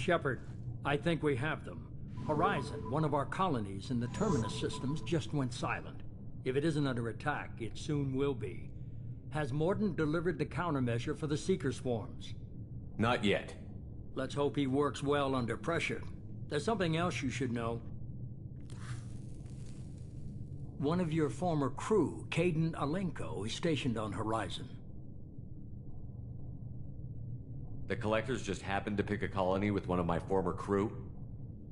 Shepard, I think we have them. Horizon, one of our colonies in the Terminus systems, just went silent. If it isn't under attack, it soon will be. Has Mordant delivered the countermeasure for the Seeker swarms? Not yet. Let's hope he works well under pressure. There's something else you should know. One of your former crew, Caden Alenko, is stationed on Horizon. The Collectors just happened to pick a colony with one of my former crew?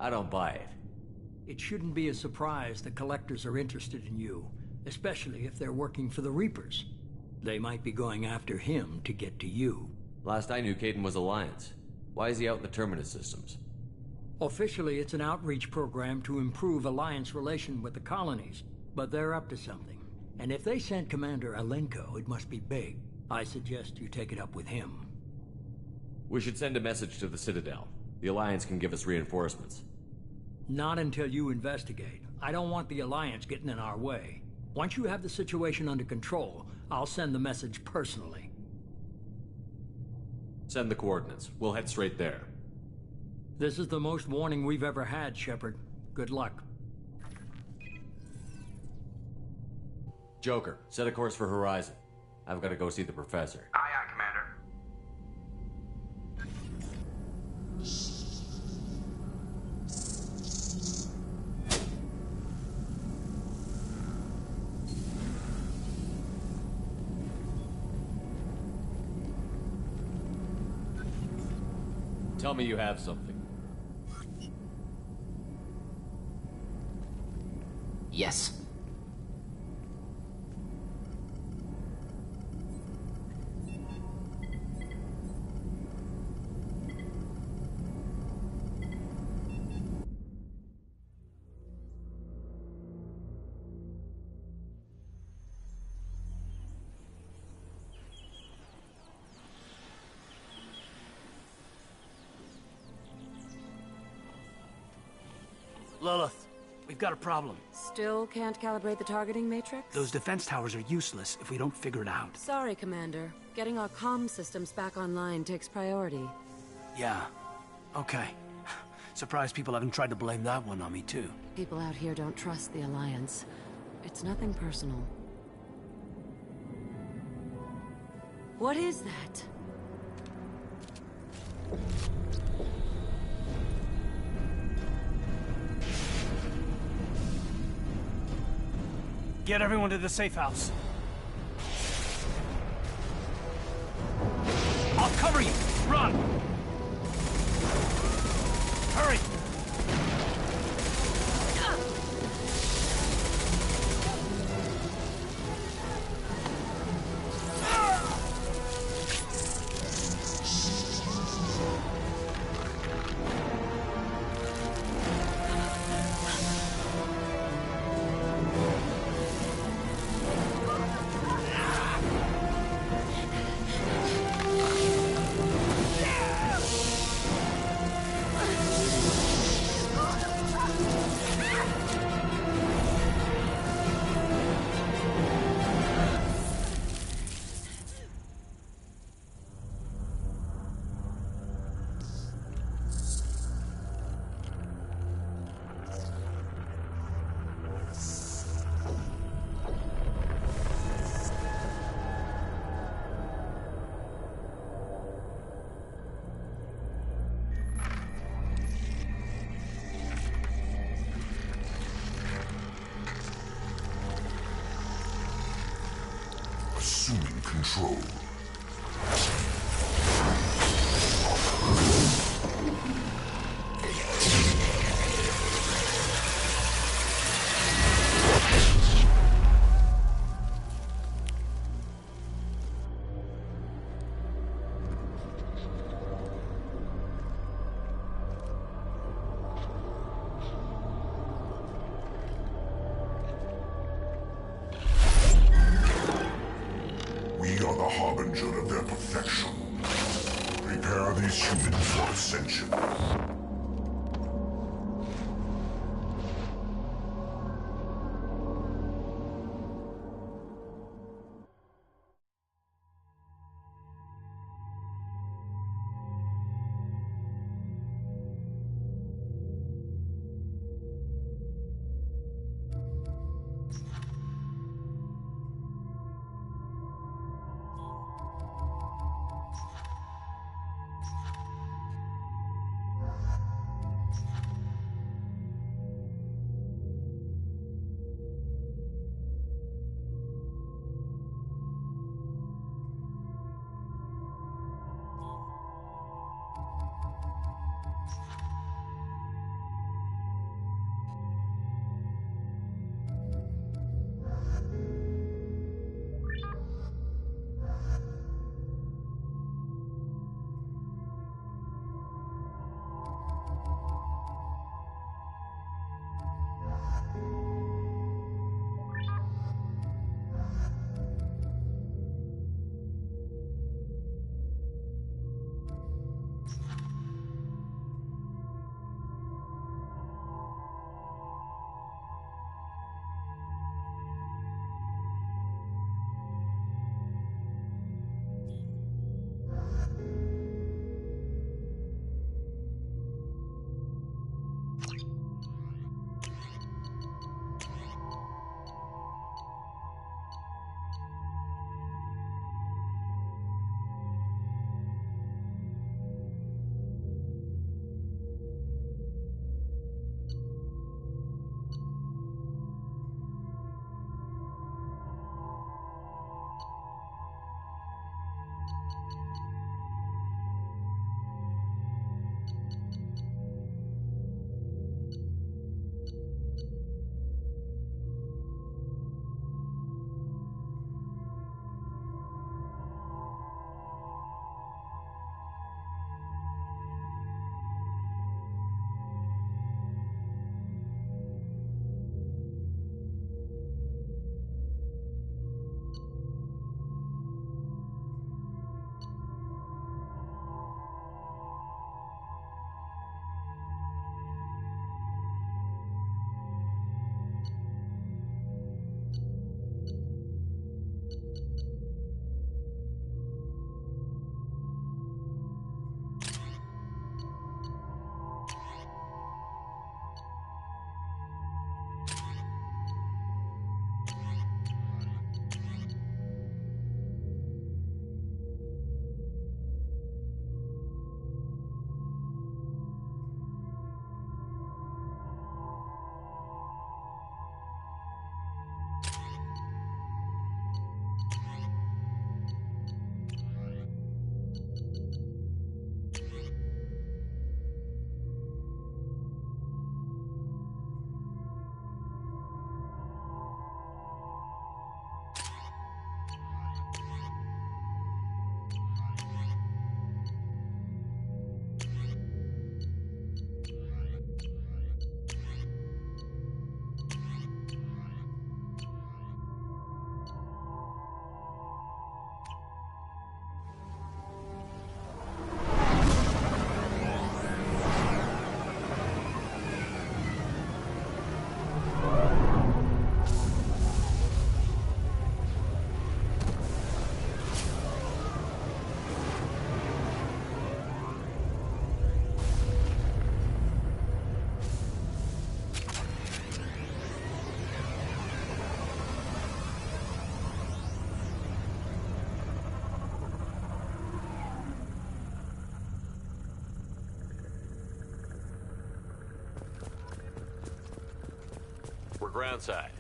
I don't buy it. It shouldn't be a surprise the Collectors are interested in you, especially if they're working for the Reapers. They might be going after him to get to you. Last I knew, Caden was Alliance. Why is he out in the Terminus systems? Officially, it's an outreach program to improve Alliance relation with the colonies, but they're up to something. And if they sent Commander Alenko, it must be big. I suggest you take it up with him. We should send a message to the Citadel. The Alliance can give us reinforcements. Not until you investigate. I don't want the Alliance getting in our way. Once you have the situation under control, I'll send the message personally. Send the coordinates. We'll head straight there. This is the most warning we've ever had, Shepard. Good luck. Joker, set a course for Horizon. I've got to go see the Professor. Aye, aye, Commander. Tell me you have something. Yes. Lilith, we've got a problem. Still can't calibrate the targeting matrix? Those defense towers are useless if we don't figure it out. Sorry, Commander. Getting our comm systems back online takes priority. Yeah. Okay. Surprised people haven't tried to blame that one on me, too. People out here don't trust the Alliance. It's nothing personal. What is that? Get everyone to the safe house. I'll cover you! Run! Hurry! Assuming control. We are the harbinger of their perfection. Prepare these humans for ascension. we're groundside.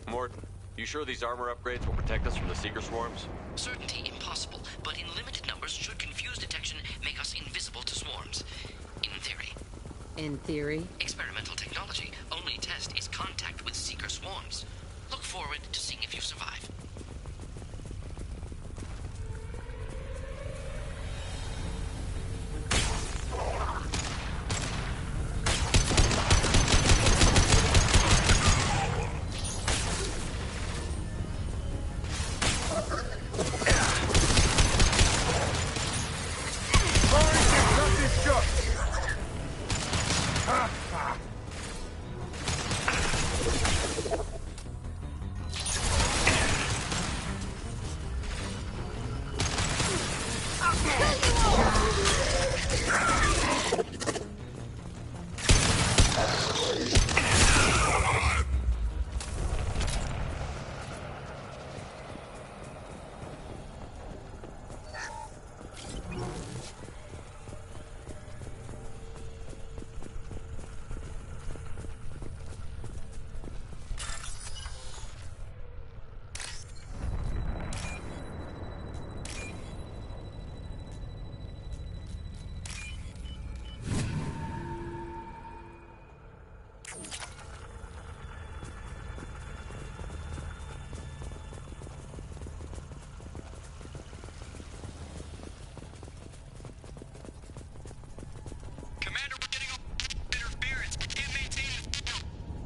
Morton, you sure these armor upgrades will protect us from the Seeker swarms? Certainty impossible, but in limited numbers should confuse detection make us invisible to swarms. In theory. In theory? Experimental technology. Only test is contact with Seeker swarms. Look forward to seeing if you survive.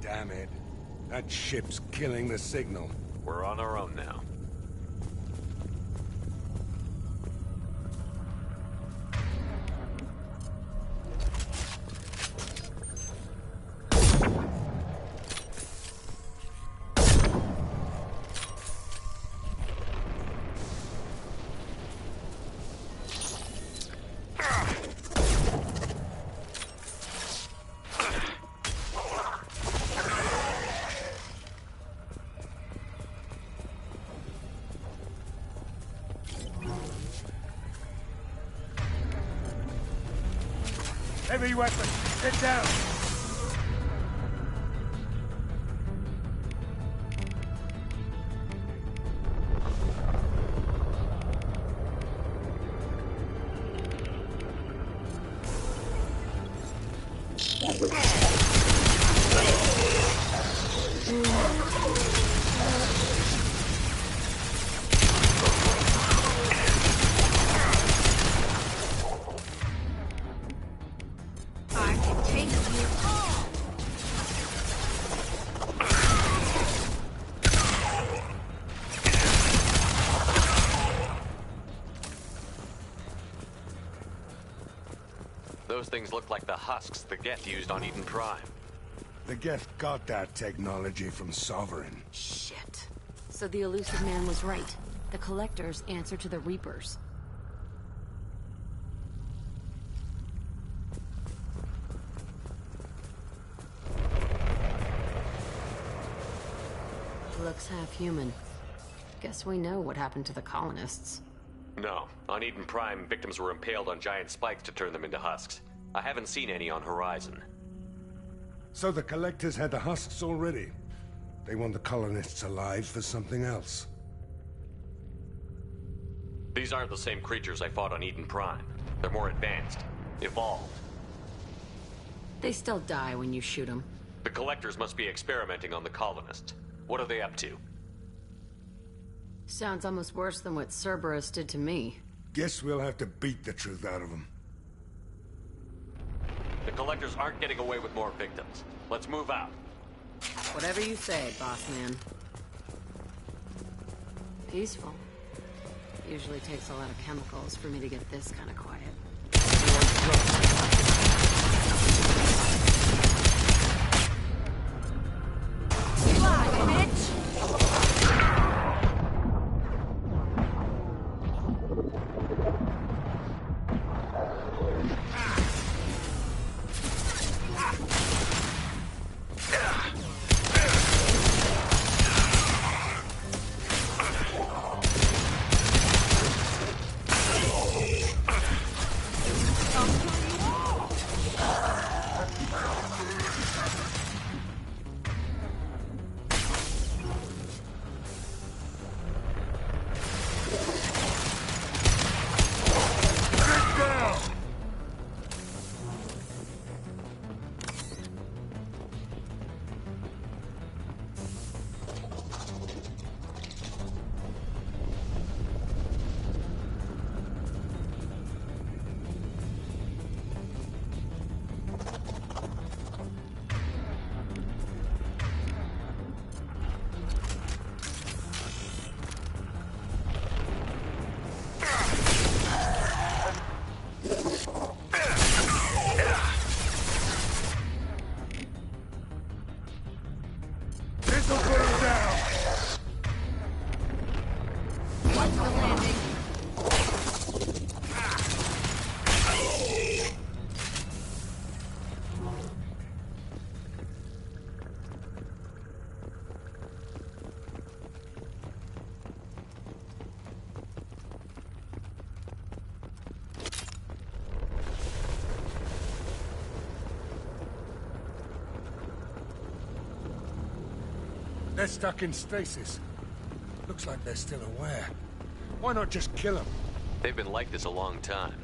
Damn it. That ship's killing the signal. We're on our own now. Heavy weapon, sit down! Those things look like the husks the Geth used on Eden Prime. The Geth got that technology from Sovereign. Shit. So the elusive man was right. The Collectors answer to the Reapers. Looks half human. Guess we know what happened to the colonists. No. On Eden Prime, victims were impaled on giant spikes to turn them into husks. I haven't seen any on Horizon. So the Collectors had the husks already. They want the colonists alive for something else. These aren't the same creatures I fought on Eden Prime. They're more advanced. Evolved. They still die when you shoot them. The Collectors must be experimenting on the colonists. What are they up to? Sounds almost worse than what Cerberus did to me. Guess we'll have to beat the truth out of them. The Collectors aren't getting away with more victims. Let's move out. Whatever you say, boss man. Peaceful. Usually takes a lot of chemicals for me to get this kind of quiet. Fly, bitch! They're stuck in stasis. Looks like they're still aware. Why not just kill them? They've been like this a long time.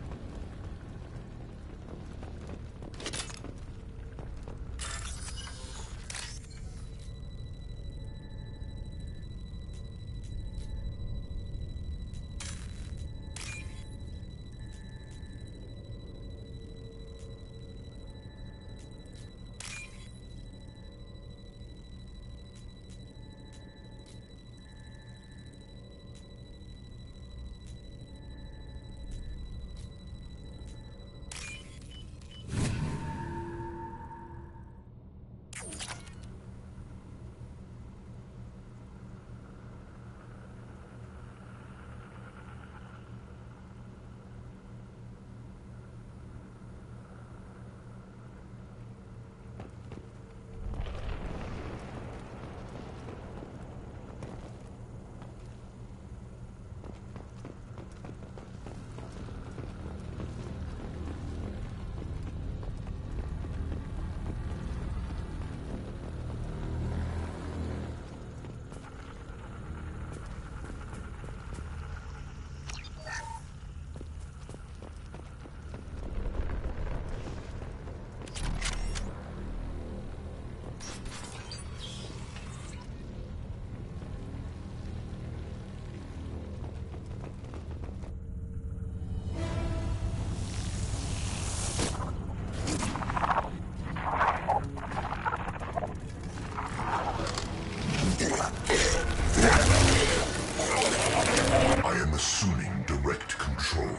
I am assuming direct control.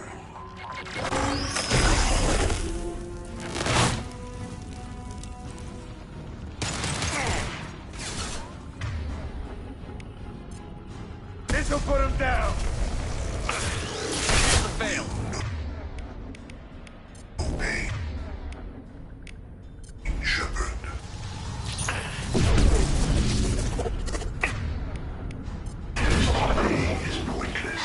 This'll put them down! Fail. Obey. Shepard. Obey is pointless.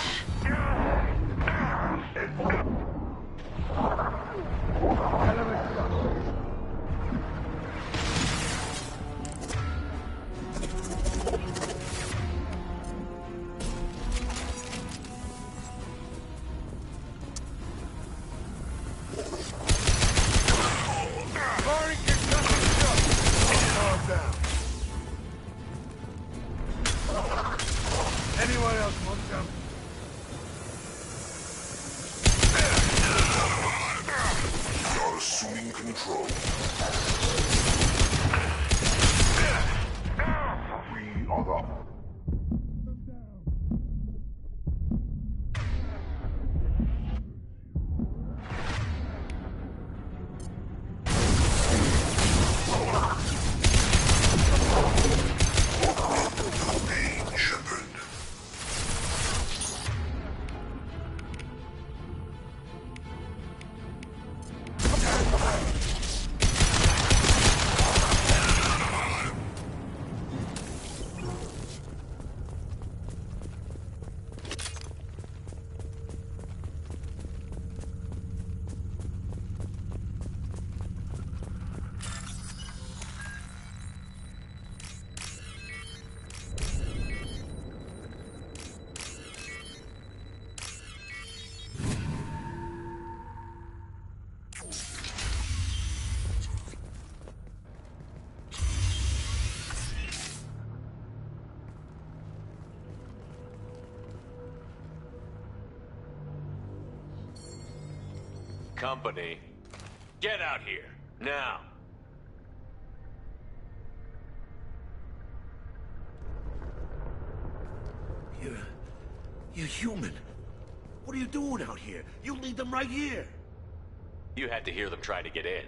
Firing concussive shot! Calm down. Anyone else want some? We are assuming control. We are the... Obey, Shepard. Company, get out here, now. You're human. What are you doing out here? You lead them right here. You had to hear them try to get in.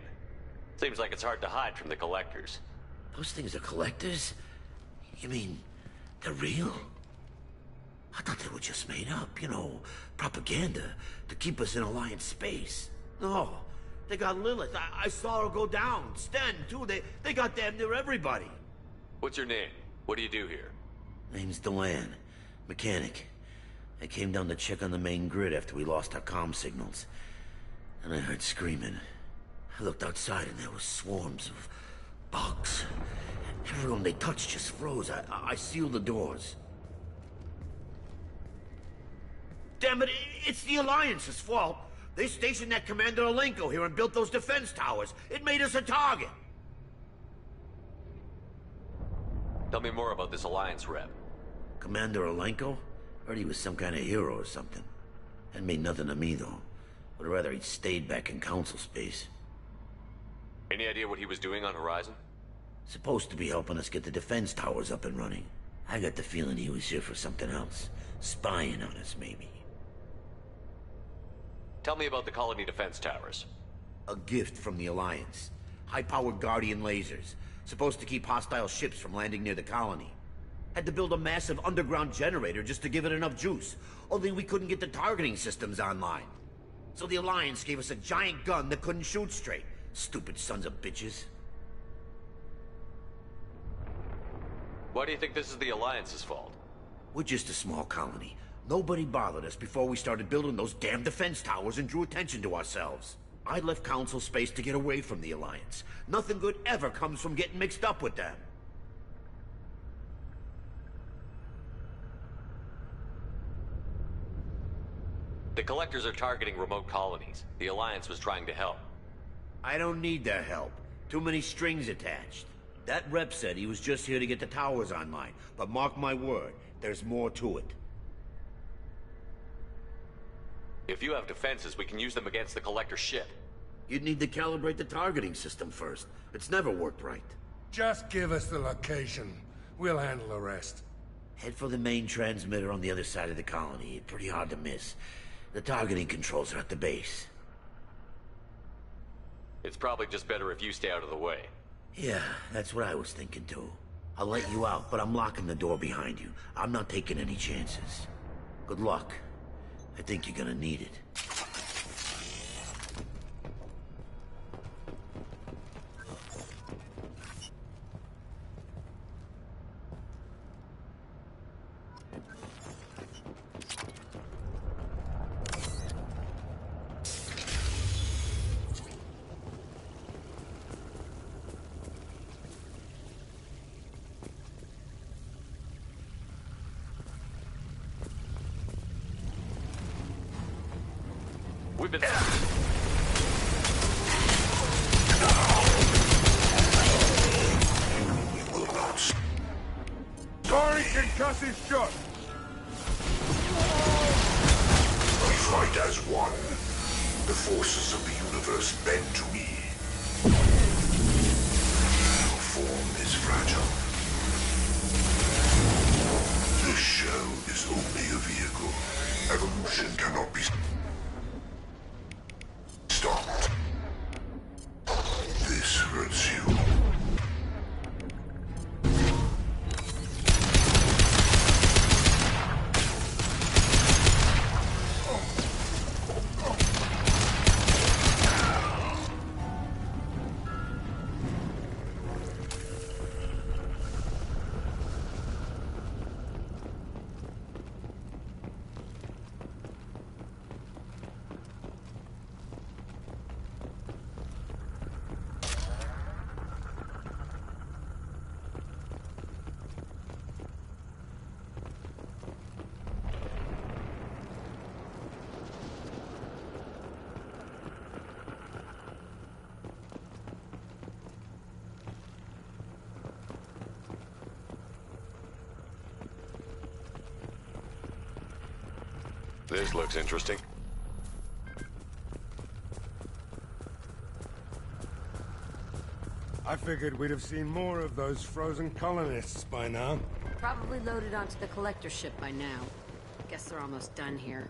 Seems like it's hard to hide from the collectors. Those things are collectors? You mean, they're real? I thought they were just made up, you know, propaganda to keep us in Alliance space. No, they got Lilith. I saw her go down. Sten, too. They got damn near everybody. What's your name? What do you do here? Name's Delan. Mechanic. I came down to check on the main grid after we lost our comm signals. And I heard screaming. I looked outside and there were swarms of bugs. Everyone they touched just froze. I sealed the doors. Damn it, it's the Alliance's fault. They stationed that Commander Alenko here and built those defense towers. It made us a target. Tell me more about this Alliance rep. Commander Alenko? Heard he was some kind of hero or something. That mean nothing to me, though. Would rather he'd stayed back in Council space. Any idea what he was doing on Horizon? Supposed to be helping us get the defense towers up and running. I got the feeling he was here for something else. Spying on us, maybe. Tell me about the colony defense towers. A gift from the Alliance. High-powered Guardian lasers. Supposed to keep hostile ships from landing near the colony. Had to build a massive underground generator just to give it enough juice. Only we couldn't get the targeting systems online. So the Alliance gave us a giant gun that couldn't shoot straight. Stupid sons of bitches. Why do you think this is the Alliance's fault? We're just a small colony. Nobody bothered us before we started building those damn defense towers and drew attention to ourselves. I left Council space to get away from the Alliance. Nothing good ever comes from getting mixed up with them. The Collectors are targeting remote colonies. The Alliance was trying to help. I don't need their help. Too many strings attached. That rep said he was just here to get the towers online, but mark my word, there's more to it. If you have defenses, we can use them against the Collector ship. You'd need to calibrate the targeting system first. It's never worked right. Just give us the location. We'll handle the rest. Head for the main transmitter on the other side of the colony. Pretty hard to miss. The targeting controls are at the base. It's probably just better if you stay out of the way. Yeah, that's what I was thinking too. I'll let you out, but I'm locking the door behind you. I'm not taking any chances. Good luck. I think you're gonna need it. We've been... Sorry, concussive shot. We fight as one. The forces of the universe bend to me. Your form is fragile. This shell is only a vehicle. Evolution cannot be stopped. This hurts you. This looks interesting. I figured we'd have seen more of those frozen colonists by now. Probably loaded onto the collector ship by now. Guess they're almost done here.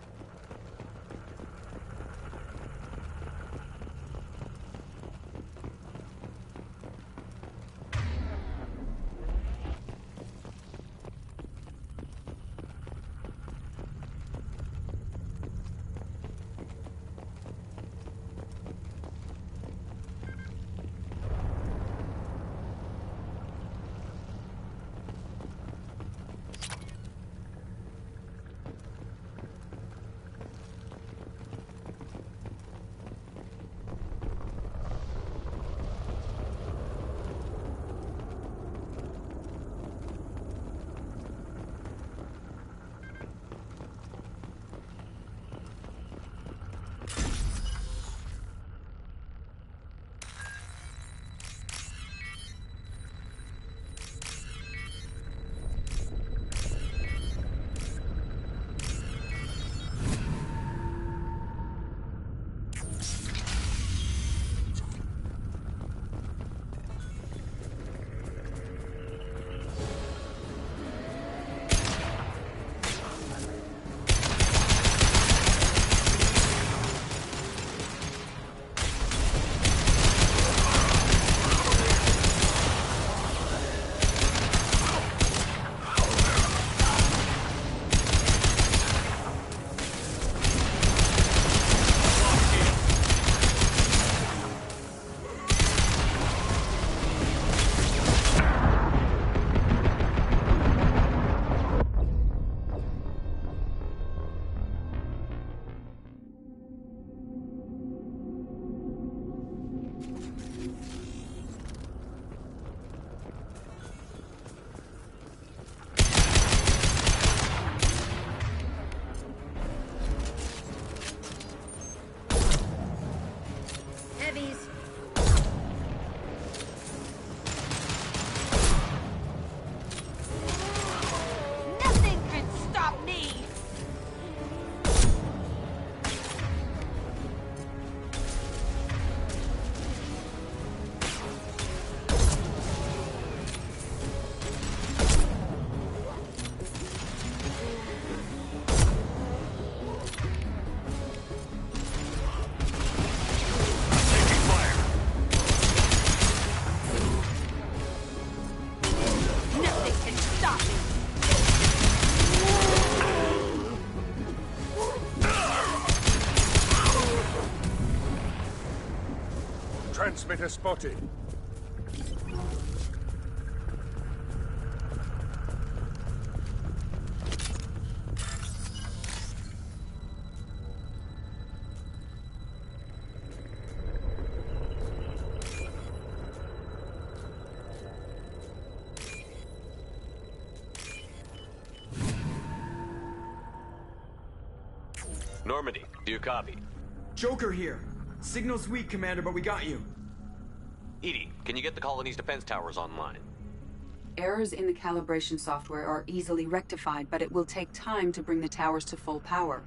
Nothing can stop me! Transmitter spotted. Normandy, do you copy? Joker here. Signal's weak, Commander, but we got you. Edie, can you get the colony's defense towers online? Errors in the calibration software are easily rectified, but it will take time to bring the towers to full power.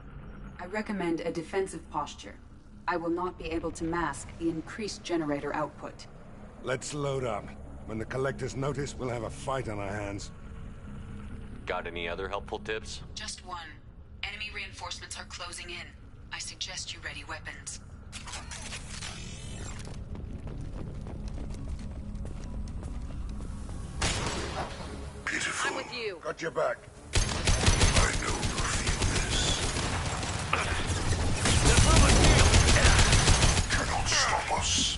I recommend a defensive posture. I will not be able to mask the increased generator output. Let's load up. When the Collectors notice, we'll have a fight on our hands. Got any other helpful tips? Just one. Enemy reinforcements are closing in. I suggest you ready weapons. Pitiful. I'm with you. Got your back. I know you feel this. Cannot stop us.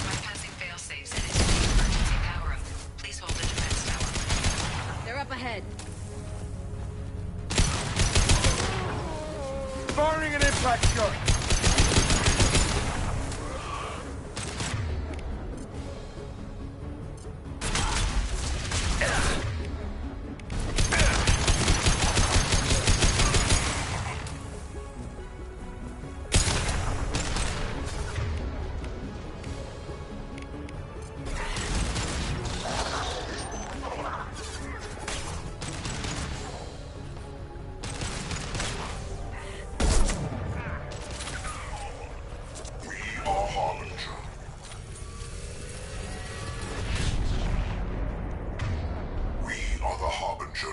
Bypassing failsafes and installing emergency power-up. Please hold the defense tower. They're up ahead. Firing an impact shot.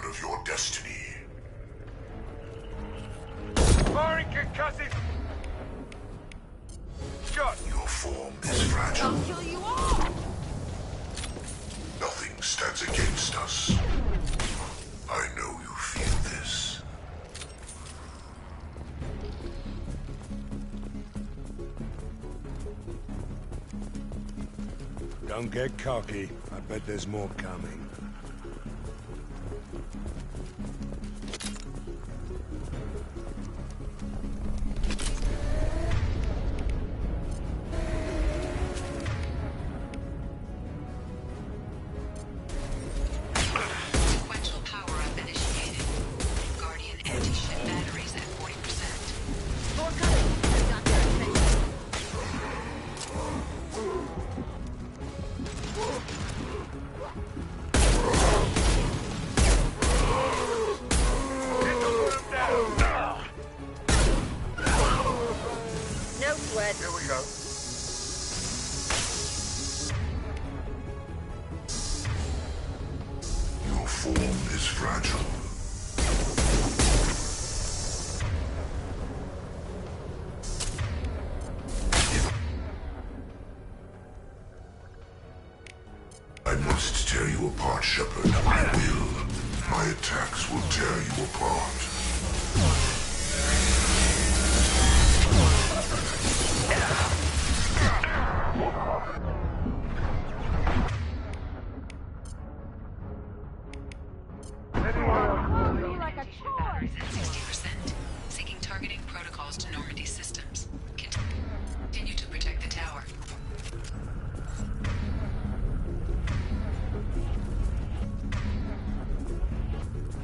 Of your destiny. Firing concussive! Shot! Your form is fragile. I'll kill you all! Nothing stands against us. I know you feel this. Don't get cocky. I bet there's more coming. Sequential power-up initiated. Guardian anti-ship batteries at 40%. More coming! I've got their attention. No sweat. Here we go. Your form is fragile. I must tear you apart, Shepard. I will. My attacks will tear you apart. Like a chore. Batteries at 60%. Seeking targeting protocols to Normandy systems. Continue to protect the tower.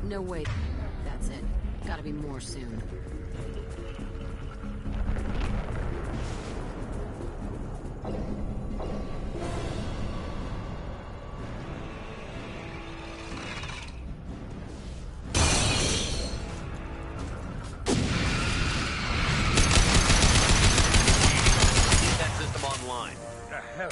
No way. That's it. Gotta be more soon. Get that system online. The hell?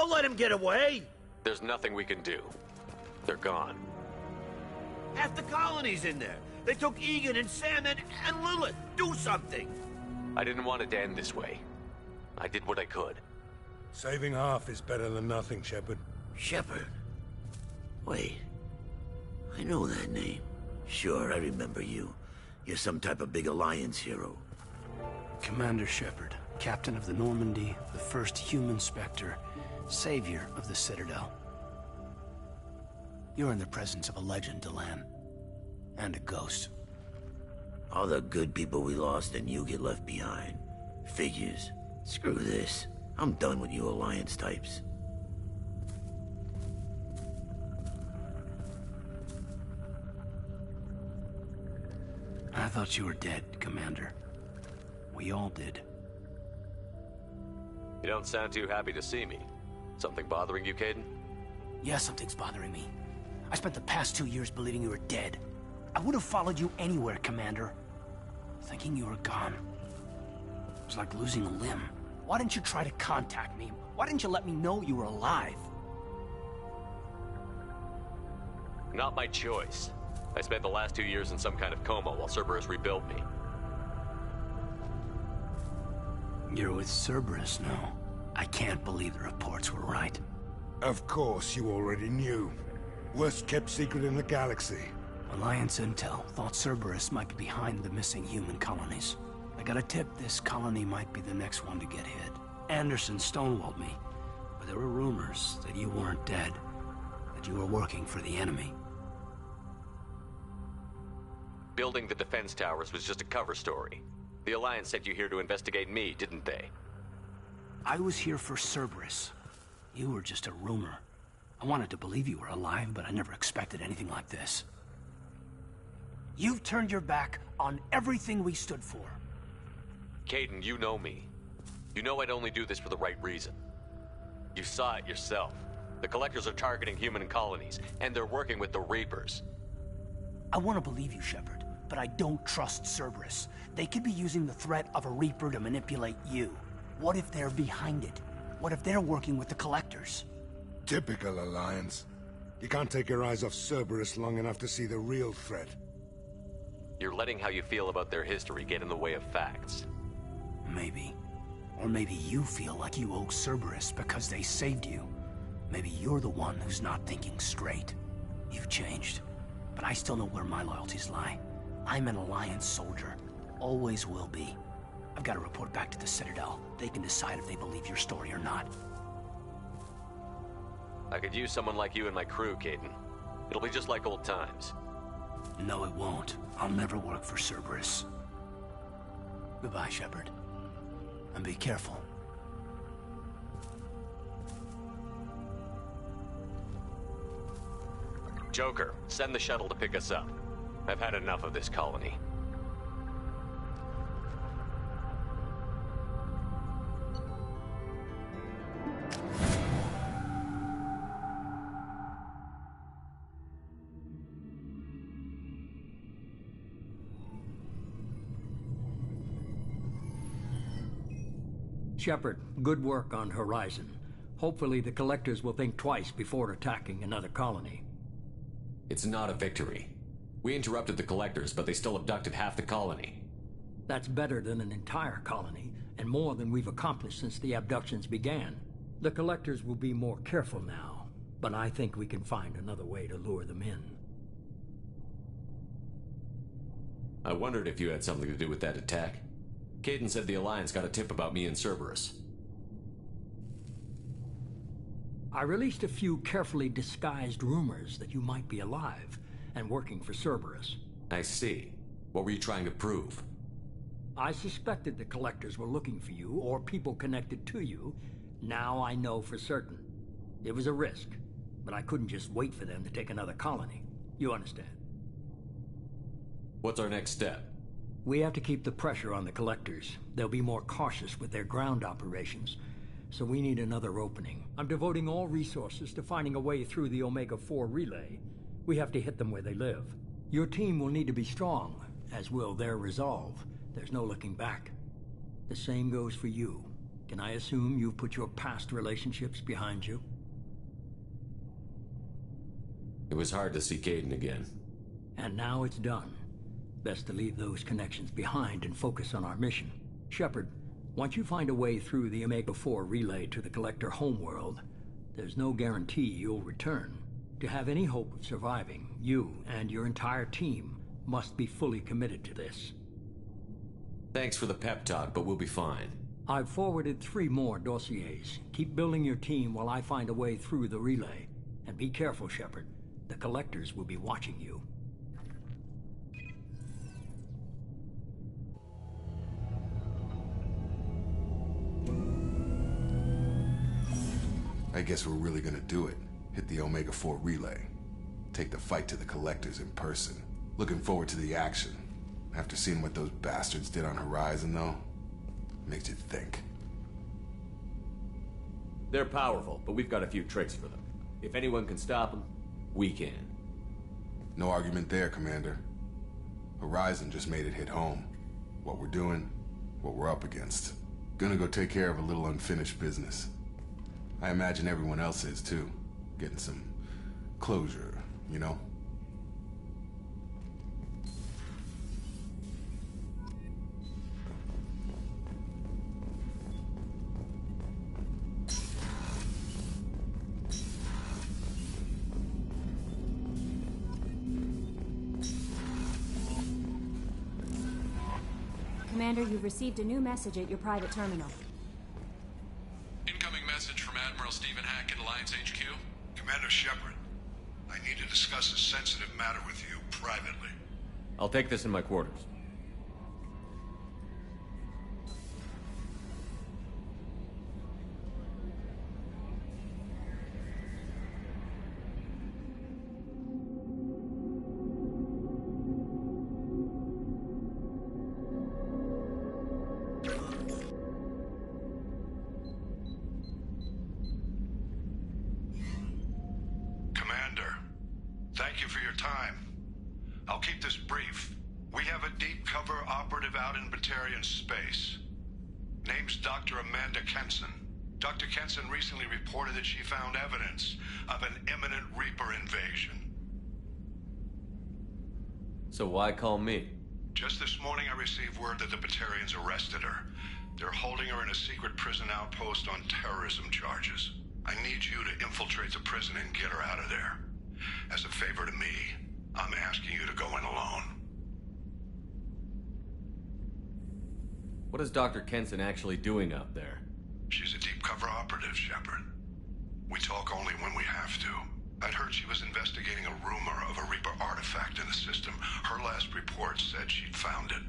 Don't let him get away! There's nothing we can do. They're gone. Half the colony's in there. They took Egan and Sam and Lilith. Do something! I didn't want it to end this way. I did what I could. Saving half is better than nothing, Shepard. Shepard? Wait. I know that name. Sure, I remember you. You're some type of big Alliance hero. Commander Shepard, captain of the Normandy, the first human Spectre, savior of the Citadel. You're in the presence of a legend, Delan. And a ghost. All the good people we lost and you get left behind. Figures. Screw this. I'm done with you Alliance types. I thought you were dead, Commander. We all did. You don't sound too happy to see me. Something bothering you, Caden? Yeah, something's bothering me. I spent the past 2 years believing you were dead. I would have followed you anywhere, Commander. Thinking you were gone. It was like losing a limb. Why didn't you try to contact me? Why didn't you let me know you were alive? Not my choice. I spent the last 2 years in some kind of coma while Cerberus rebuilt me. You're with Cerberus now. I can't believe the reports were right. Of course, you already knew. Worst kept secret in the galaxy. Alliance Intel thought Cerberus might be behind the missing human colonies. I got a tip this colony might be the next one to get hit. Anderson stonewalled me, but there were rumors that you weren't dead, that you were working for the enemy. Building the defense towers was just a cover story. The Alliance sent you here to investigate me, didn't they? I was here for Cerberus. You were just a rumor. I wanted to believe you were alive, but I never expected anything like this. You've turned your back on everything we stood for. Caden, you know me. You know I'd only do this for the right reason. You saw it yourself. The Collectors are targeting human colonies, and they're working with the Reapers. I want to believe you, Shepard, but I don't trust Cerberus. They could be using the threat of a Reaper to manipulate you. What if they're behind it? What if they're working with the Collectors? Typical Alliance. You can't take your eyes off Cerberus long enough to see the real threat. You're letting how you feel about their history get in the way of facts. Maybe. Or maybe you feel like you owe Cerberus because they saved you. Maybe you're the one who's not thinking straight. You've changed. But I still know where my loyalties lie. I'm an Alliance soldier. Always will be. I've got to report back to the Citadel. They can decide if they believe your story or not. I could use someone like you in my crew, Caden. It'll be just like old times. No, it won't. I'll never work for Cerberus. Goodbye, Shepard. And be careful. Joker, send the shuttle to pick us up. I've had enough of this colony. Shepard, good work on Horizon. Hopefully the Collectors will think twice before attacking another colony. It's not a victory. We interrupted the Collectors, but they still abducted half the colony. That's better than an entire colony, and more than we've accomplished since the abductions began. The Collectors will be more careful now, but I think we can find another way to lure them in. I wondered if you had something to do with that attack. Caden said the Alliance got a tip about me and Cerberus. I released a few carefully disguised rumors that you might be alive and working for Cerberus. I see. What were you trying to prove? I suspected the Collectors were looking for you or people connected to you. Now I know for certain. It was a risk, but I couldn't just wait for them to take another colony. You understand? What's our next step? We have to keep the pressure on the Collectors. They'll be more cautious with their ground operations. So we need another opening. I'm devoting all resources to finding a way through the Omega-4 relay. We have to hit them where they live. Your team will need to be strong, as will their resolve. There's no looking back. The same goes for you. Can I assume you've put your past relationships behind you? It was hard to see Caden again. And now it's done. Best to leave those connections behind and focus on our mission. Shepard, once you find a way through the Omega-4 relay to the Collector homeworld, there's no guarantee you'll return. To have any hope of surviving, you and your entire team must be fully committed to this. Thanks for the pep talk, but we'll be fine. I've forwarded 3 more dossiers. Keep building your team while I find a way through the relay. And be careful, Shepard. The Collectors will be watching you. I guess we're really gonna do it. Hit the Omega-4 relay. Take the fight to the Collectors in person. Looking forward to the action. After seeing what those bastards did on Horizon, though, makes you think. They're powerful, but we've got a few tricks for them. If anyone can stop them, we can. No argument there, Commander. Horizon just made it hit home. What we're doing, what we're up against. Gonna go take care of a little unfinished business. I imagine everyone else is, too. Getting some closure, you know? Commander, you've received a new message at your private terminal. Incoming message from Admiral Stephen Hackett, Alliance HQ. Commander Shepard, I need to discuss a sensitive matter with you privately. I'll take this in my quarters. Thank you for your time. I'll keep this brief. We have a deep cover operative out in Batarian space. Name's Dr. Amanda Kenson. Dr. Kenson recently reported that she found evidence of an imminent Reaper invasion. So why call me? Just this morning I received word that the Batarians arrested her. They're holding her in a secret prison outpost on terrorism charges. I need you to infiltrate the prison and get her out of there. As a favor to me, I'm asking you to go in alone. What is Dr. Kenson actually doing out there? She's a deep cover operative, Shepard. We talk only when we have to. I'd heard she was investigating a rumor of a Reaper artifact in the system. Her last report said she'd found it.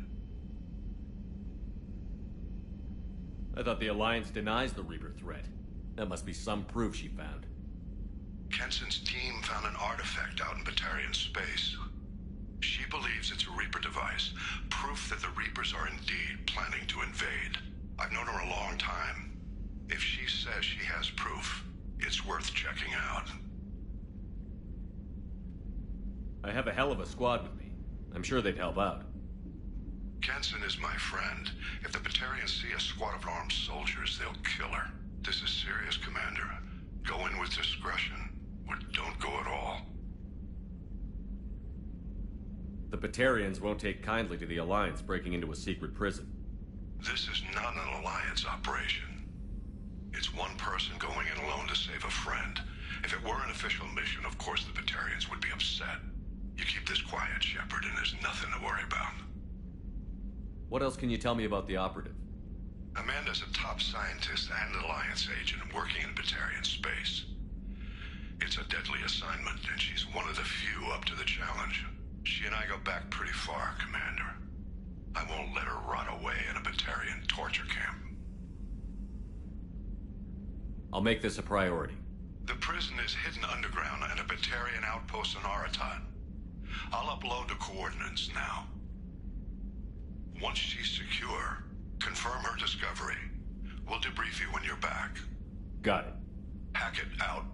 I thought the Alliance denies the Reaper threat. That must be some proof she found. Kenson's team found an artifact out in Batarian space. She believes it's a Reaper device, proof that the Reapers are indeed planning to invade. I've known her a long time. If she says she has proof, it's worth checking out. I have a hell of a squad with me. I'm sure they'd help out. Kenson is my friend. If the Batarians see a squad of armed soldiers, they'll kill her. This is serious, Commander. Go in with discretion, or don't go at all. The Batarians won't take kindly to the Alliance breaking into a secret prison. This is not an Alliance operation. It's one person going in alone to save a friend. If it were an official mission, of course the Batarians would be upset. You keep this quiet, Shepard, and there's nothing to worry about. What else can you tell me about the operative? Amanda's a top scientist and an Alliance agent working in Batarian space. It's a deadly assignment, and she's one of the few up to the challenge. She and I go back pretty far, Commander. I won't let her rot away in a Batarian torture camp. I'll make this a priority. The prison is hidden underground in a Batarian outpost in Aratat. I'll upload the coordinates now. Once she's secure, confirm her discovery. We'll debrief you when you're back. Got it. Hackett out.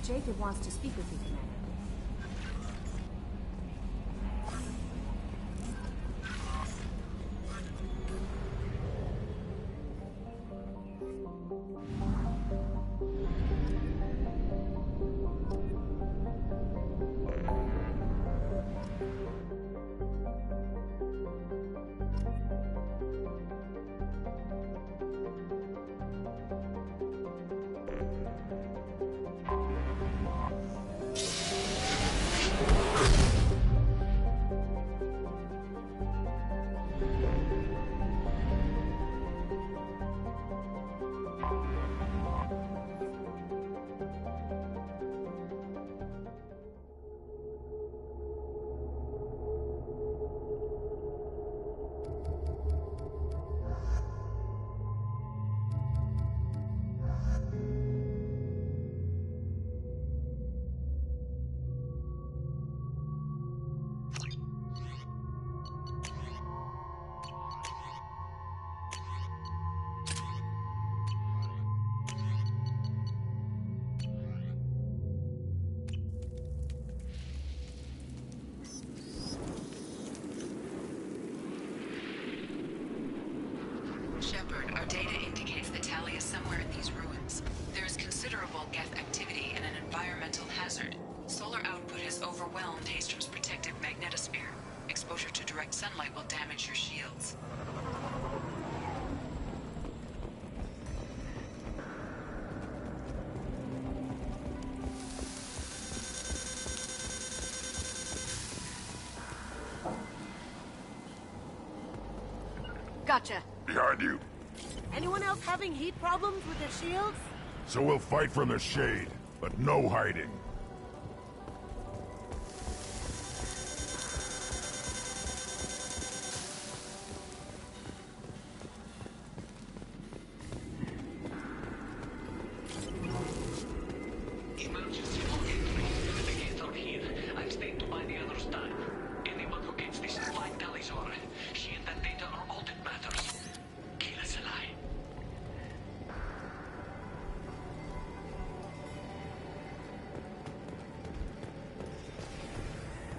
Jacob wants to speak with you, Commander. Shepard, our data indicates that Tali is somewhere in these ruins. There is considerable Geth activity and an environmental hazard. Solar output has overwhelmed Hastrom's protective magnetosphere. Exposure to direct sunlight will damage your shields. Gotcha. Behind you. Anyone else having heat problems with their shields? So we'll fight from the shade, but no hiding. Emergency log entry. The gates are here. I'm staying to buy the others time. Anyone who gets this 5 tallies or she and that data are all that matters. Kill us alive.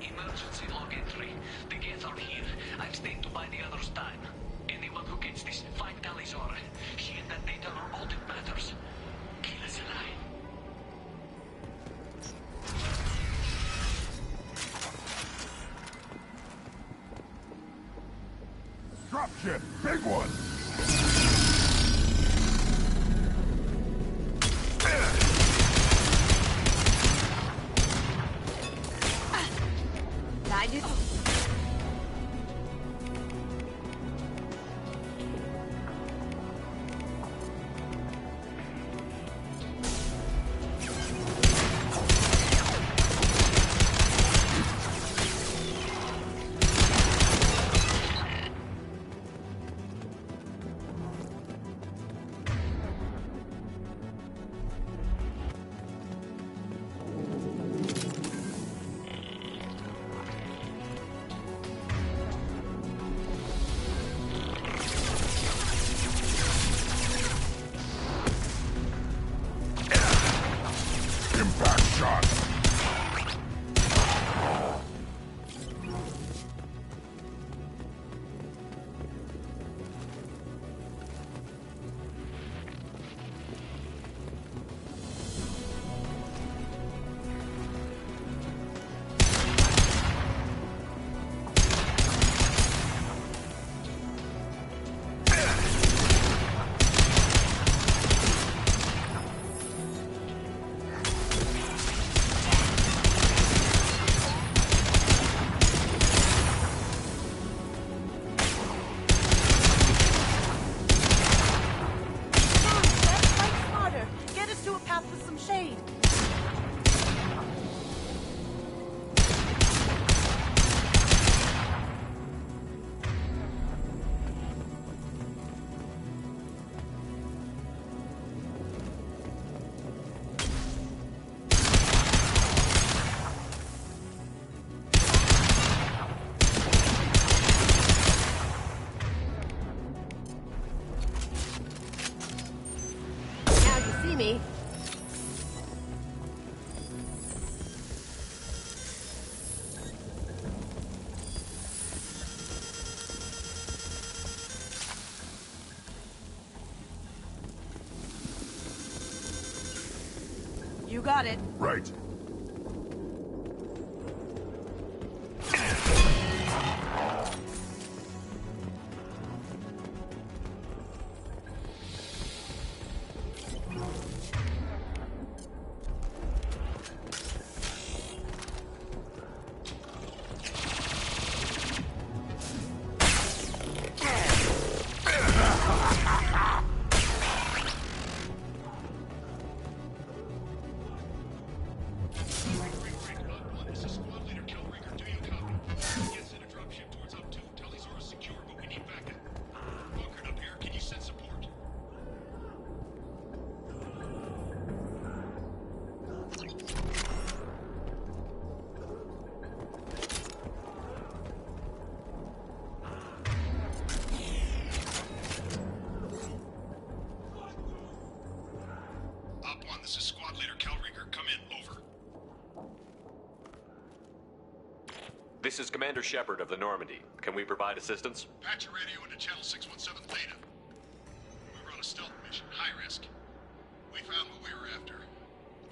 Emergency log entry. The gates are here. I'm staying to buy the others time. Anyone who gets this 5 tallies or she and that data are all that matters. Kill us alive. Dropship, big one! I do. Impact shot! Me. You got it. Right. This is Commander Shepard of the Normandy. Can we provide assistance? Patch your radio into channel 617 Theta. We were on a stealth mission, high risk. We found what we were after.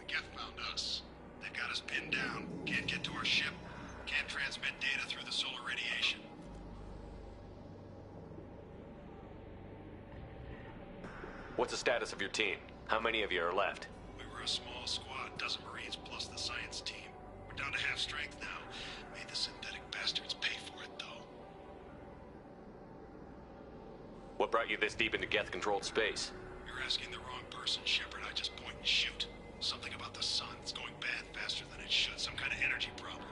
The Geth found us. They've got us pinned down. Can't get to our ship. Can't transmit data through the solar radiation. What's the status of your team? How many of you are left? We were a small squad, dozen Marines plus the science team. We're down to half strength now. Made the synthetic bastards pay for it, though. What brought you this deep into Geth-controlled space? You're asking the wrong person, Shepard. I just point and shoot. Something about the sun. It's going bad faster than it should. Some kind of energy problem.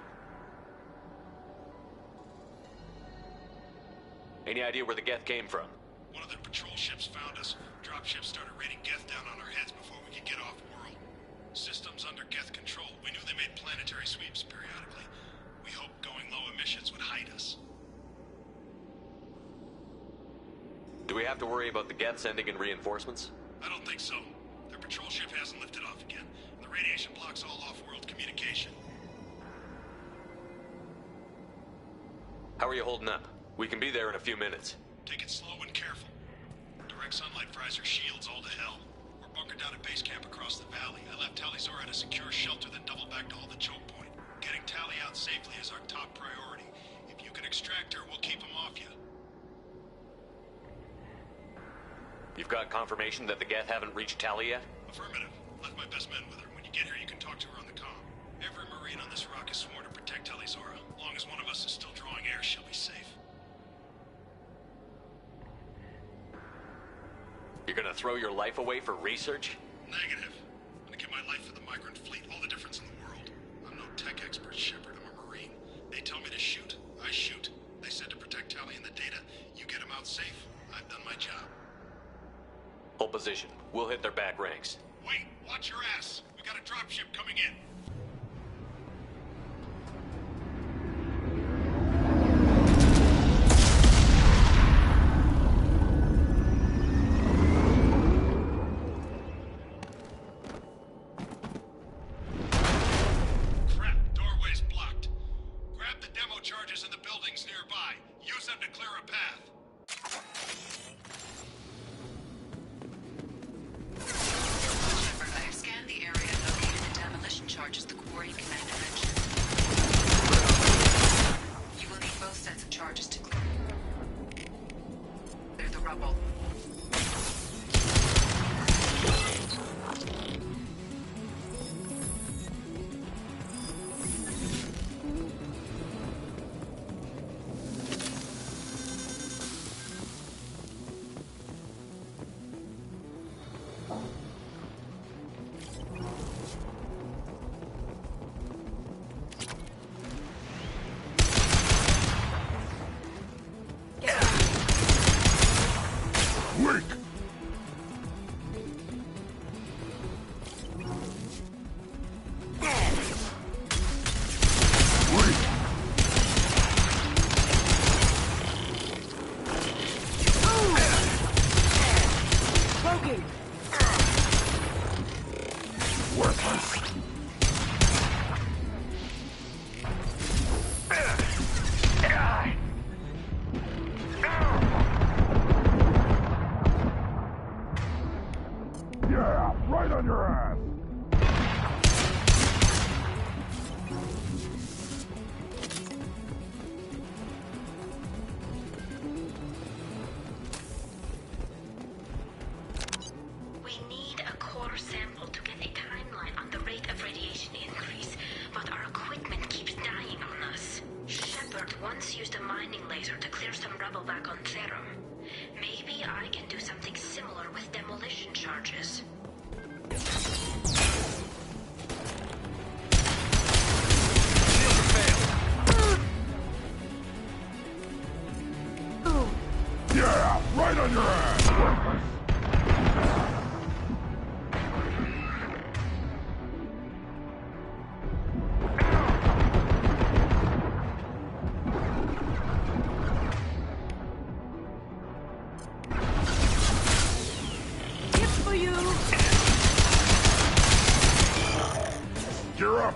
Any idea where the Geth came from? One of the patrol ships found us. Dropships started raining Geth down on our heads before we could get off-world. Systems under Geth control. We knew they made planetary sweeps periodically. We hoped going low emissions would hide us. Do we have to worry about the Geth sending in reinforcements? I don't think so. Their patrol ship hasn't lifted off again. The radiation blocks all off-world communication. How are you holding up? We can be there in a few minutes. Take it slow and careful. Direct sunlight fries our shields all to hell. We're bunkered down at base camp across the valley. I left Talizor at a secure shelter, then doubled back to hold the choke point. Getting Tali out safely is our top priority. If you can extract her, we'll keep him off you. You've got confirmation that the Geth haven't reached Tali yet? Affirmative. Left my best men with her. When you get here, you can talk to her on the comm. Every Marine on this rock is sworn to protect Talizora. As long as one of us is still drawing air, she'll be safe. You're gonna throw your life away for research? Negative. I'm gonna give my life for the migrant fleet. All the difference in the world. I'm no tech expert, Shepard. I'm a Marine. They tell me to shoot, I shoot. They said to protect Tali and the data. You get them out safe. I've done my job. Hold position. We'll hit their back ranks. Wait, watch your ass. We got a dropship coming in. Crap, doorway's blocked. Grab the demo charges in the buildings nearby. Use them to clear a path. I have scanned the area and located the demolition charges the quarry commander mentioned. You will need both sets of charges to clear the rubble. Wait! Zero. Maybe I can do something similar with demolition charges. Yeah, right on your ass! It's for you! You're up!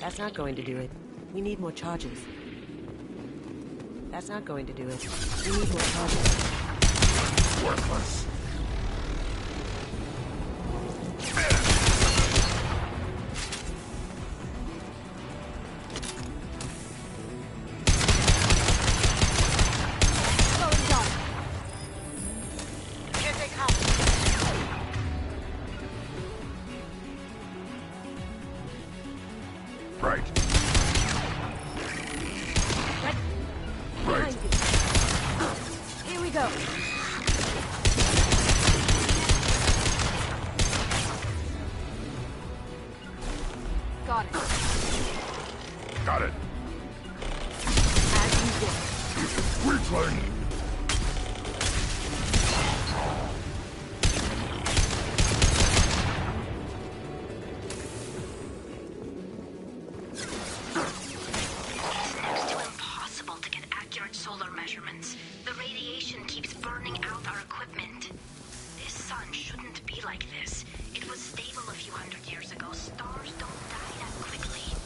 That's not going to do it. We need more charges. That's not going to do it. We need more charges. Worthless. Slowing down. Here they come. Right. Behind you. Here we go. Got it. Got it. As you wish. Weakling! It's next to impossible to get accurate solar measurements. The radiation keeps burning out our equipment. This sun shouldn't be like this. It was stable a few hundred years ago. Stars don't die that quickly.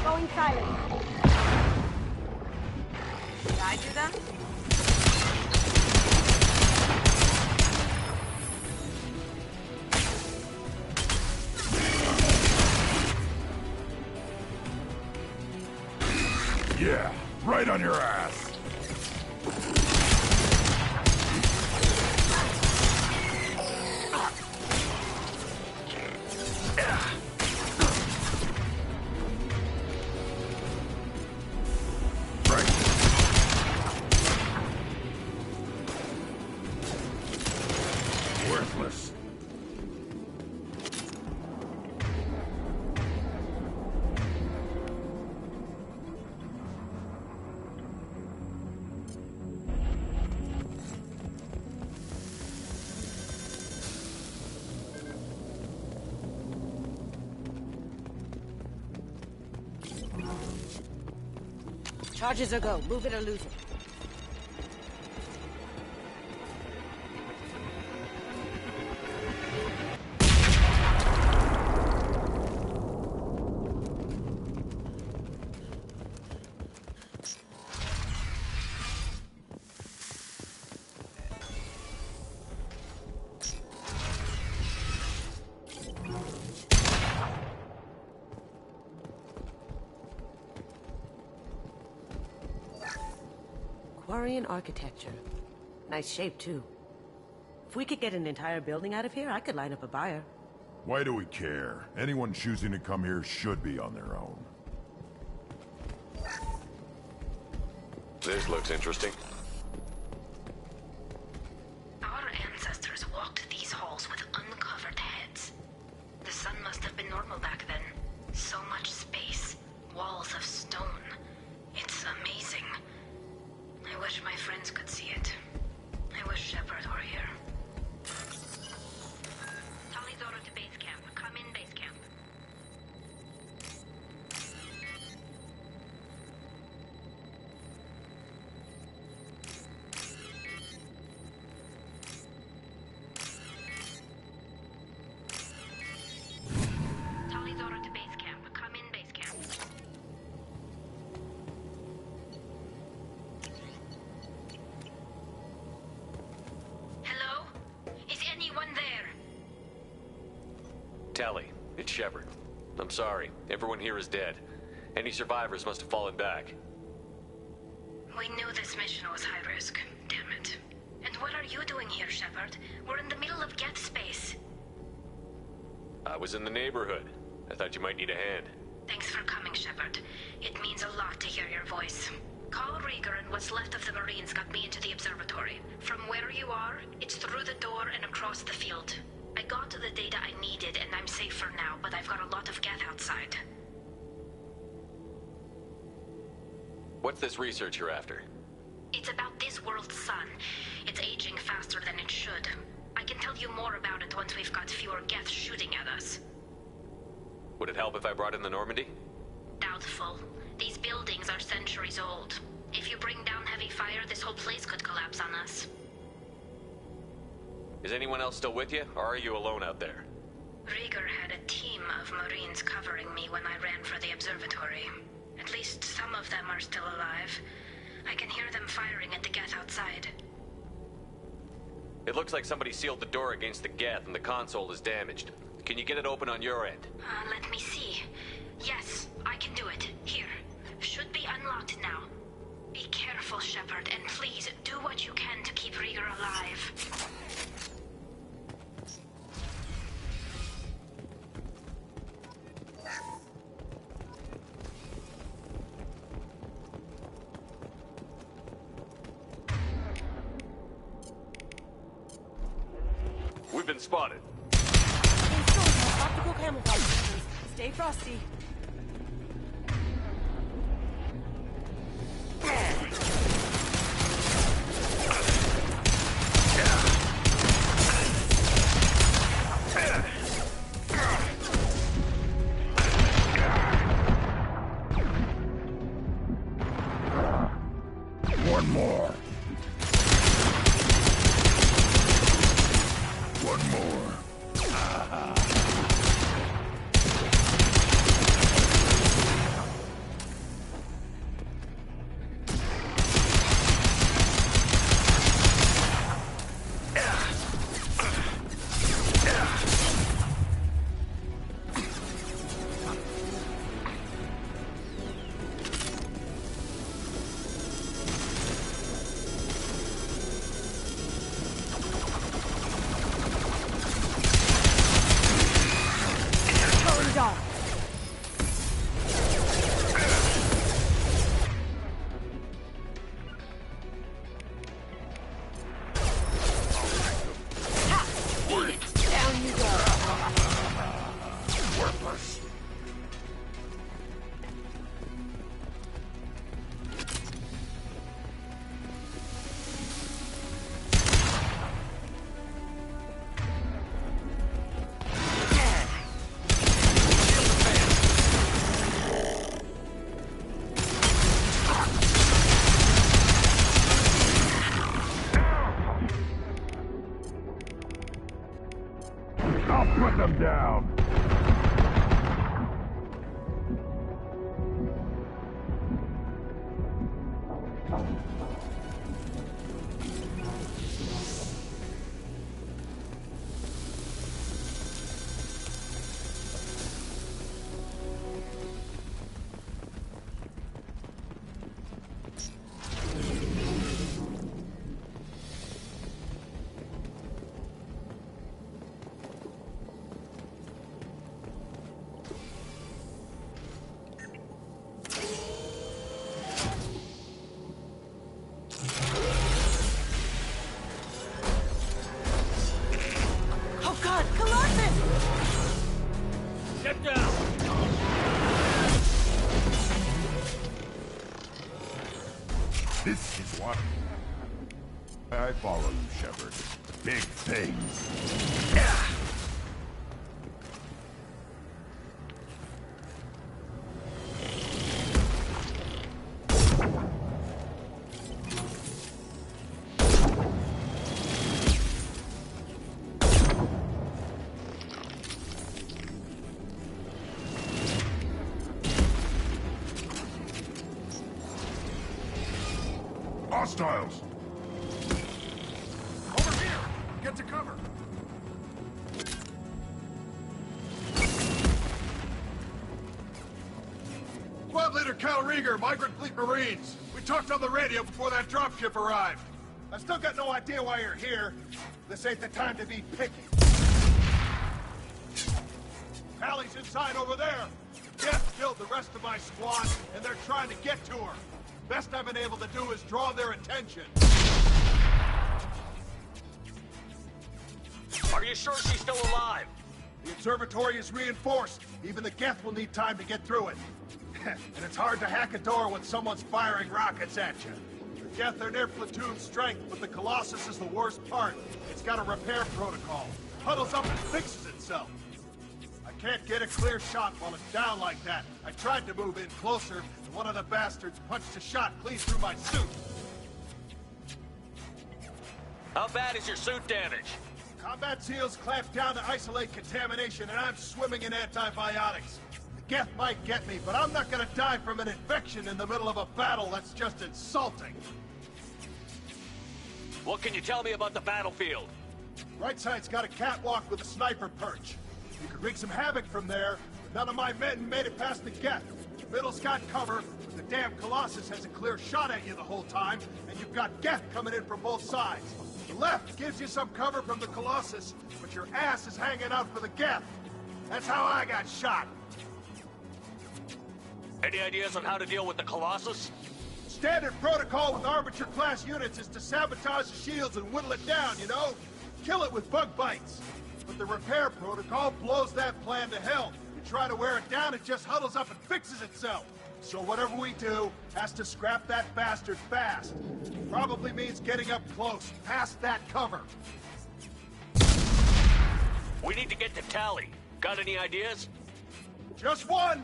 Going silent. Did I do that? Yeah, right on your ass! Worthless. Charges are go. Move it or lose it. Quarian architecture. Nice shape, too. If we could get an entire building out of here, I could line up a buyer. Why do we care? Anyone choosing to come here should be on their own. This looks interesting. Our ancestors walked these halls with uncovered heads. The sun must have been normal back then. So much space. Walls of stone. It's amazing. I wish my friends could see it. I wish Shepard were here. Talizora to base camp. Come in, base camp. Talizora to base camp. Come in, base camp. Hello? Is anyone there? Tally, it's Shepard. I'm sorry. Everyone here is dead. Any survivors must have fallen back. We knew this mission was high risk. Damn it. And what are you doing here, Shepard? We're in the middle of Geth space. I was in the neighborhood. I thought you might need a hand. Thanks for coming, Shepard. It means a lot to hear your voice. Call Rieger and what's left of the Marines got me into the observatory. From where you are, it's through the door and across the field. I got the data I needed and I'm safe for now, but I've got a lot of Geth outside. What's this research you're after? It's about this world's sun. It's aging faster than it should. I can tell you more about it once we've got fewer Geth shooting at us. Would it help if I brought in the Normandy? Doubtful. These buildings are centuries old. If you bring down heavy fire, this whole place could collapse on us. Is anyone else still with you, or are you alone out there? Rieger had a team of Marines covering me when I ran for the observatory. At least some of them are still alive. I can hear them firing at the Geth outside. It looks like somebody sealed the door against the Geth and the console is damaged. Can you get it open on your end? Let me see. Yes, I can do it. Here. Should be unlocked now. Be careful, Shepard, and please do what you can to keep Rieger alive. We've been spotted. Install optical camouflage systems. Stay frosty. One more. One more. This is what... I follow you, Shepard. Big things. Hostiles! Over here! Get to cover! Squad Leader Cal Rieger, Migrant Fleet Marines. We talked on the radio before that dropship arrived. I still got no idea why you're here. This ain't the time to be picky. Allie's inside over there. Death killed the rest of my squad, and they're trying to get to her. Best I've been able to do is draw their attention. Are you sure she's still alive? The observatory is reinforced. Even the Geth will need time to get through it. And it's hard to hack a door when someone's firing rockets at you. The Geth are near platoon strength, but the Colossus is the worst part. It's got a repair protocol. Huddles up and fixes itself. I can't get a clear shot while it's down like that. I tried to move in closer, and one of the bastards punched a shot clean through my suit. How bad is your suit damaged? Combat SEALs clamped down to isolate contamination, and I'm swimming in antibiotics. The Geth might get me, but I'm not gonna die from an infection in the middle of a battle. That's just insulting. What can you tell me about the battlefield? Right side's got a catwalk with a sniper perch. You could wreak some havoc from there, but none of my men made it past the Geth. Middle's got cover, but the damn Colossus has a clear shot at you the whole time, and you've got Geth coming in from both sides. The left gives you some cover from the Colossus, but your ass is hanging out for the Geth. That's how I got shot. Any ideas on how to deal with the Colossus? Standard protocol with armature-class units is to sabotage the shields and whittle it down, you know? Kill it with bug bites. But the repair protocol blows that plan to hell. You try to wear it down, it just huddles up and fixes itself. So whatever we do has to scrap that bastard fast. Probably means getting up close, past that cover. We need to get to Tally. Got any ideas? Just one!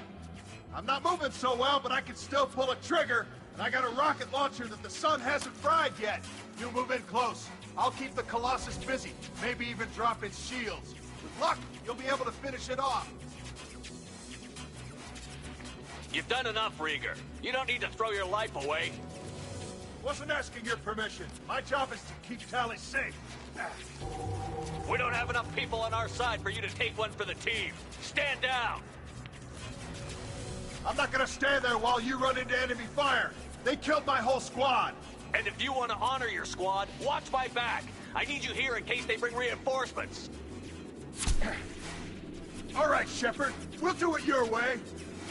I'm not moving so well, but I can still pull a trigger, and I got a rocket launcher that the sun hasn't fried yet. You move in close. I'll keep the Colossus busy, maybe even drop its shields. With luck, you'll be able to finish it off. You've done enough, Rieger. You don't need to throw your life away. Wasn't asking your permission. My job is to keep Tally safe. We don't have enough people on our side for you to take one for the team. Stand down! I'm not gonna stand there while you run into enemy fire. They killed my whole squad. And if you want to honor your squad, watch my back. I need you here in case they bring reinforcements. All right, Shepard. We'll do it your way.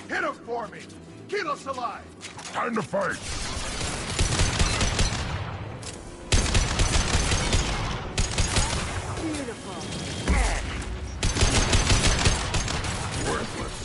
Hit him for me. Keep us alive. Time to fight. Beautiful. Worthless.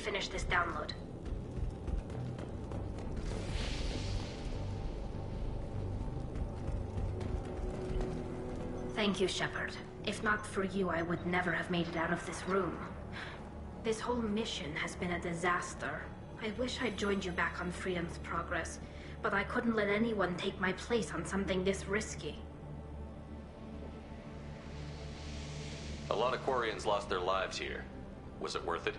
finish this download. Thank you, Shepard. If not for you, I would never have made it out of this room. This whole mission has been a disaster. I wish I'd joined you back on Freedom's Progress, but I couldn't let anyone take my place on something this risky. A lot of Quarians lost their lives here. Was it worth it?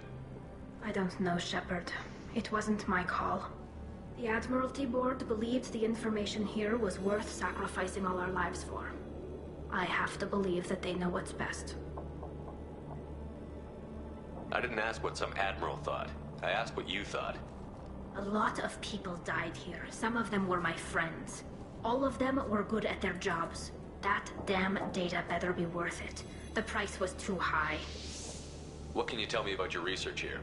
I don't know, Shepard. It wasn't my call. The Admiralty Board believed the information here was worth sacrificing all our lives for. I have to believe that they know what's best. I didn't ask what some admiral thought. I asked what you thought. A lot of people died here. Some of them were my friends. All of them were good at their jobs. That damn data better be worth it. The price was too high. What can you tell me about your research here?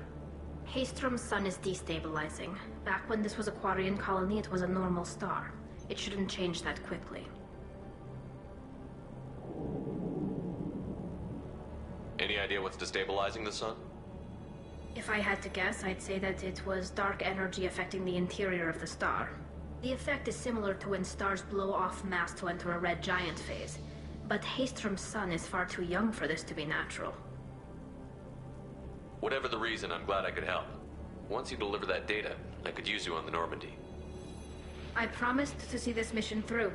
Haystrom's sun is destabilizing. Back when this was a Quarian colony, it was a normal star. It shouldn't change that quickly. Any idea what's destabilizing the sun? If I had to guess, I'd say that it was dark energy affecting the interior of the star. The effect is similar to when stars blow off mass to enter a red giant phase. But Haystrom's sun is far too young for this to be natural. Whatever the reason, I'm glad I could help. Once you deliver that data, I could use you on the Normandy. I promised to see this mission through.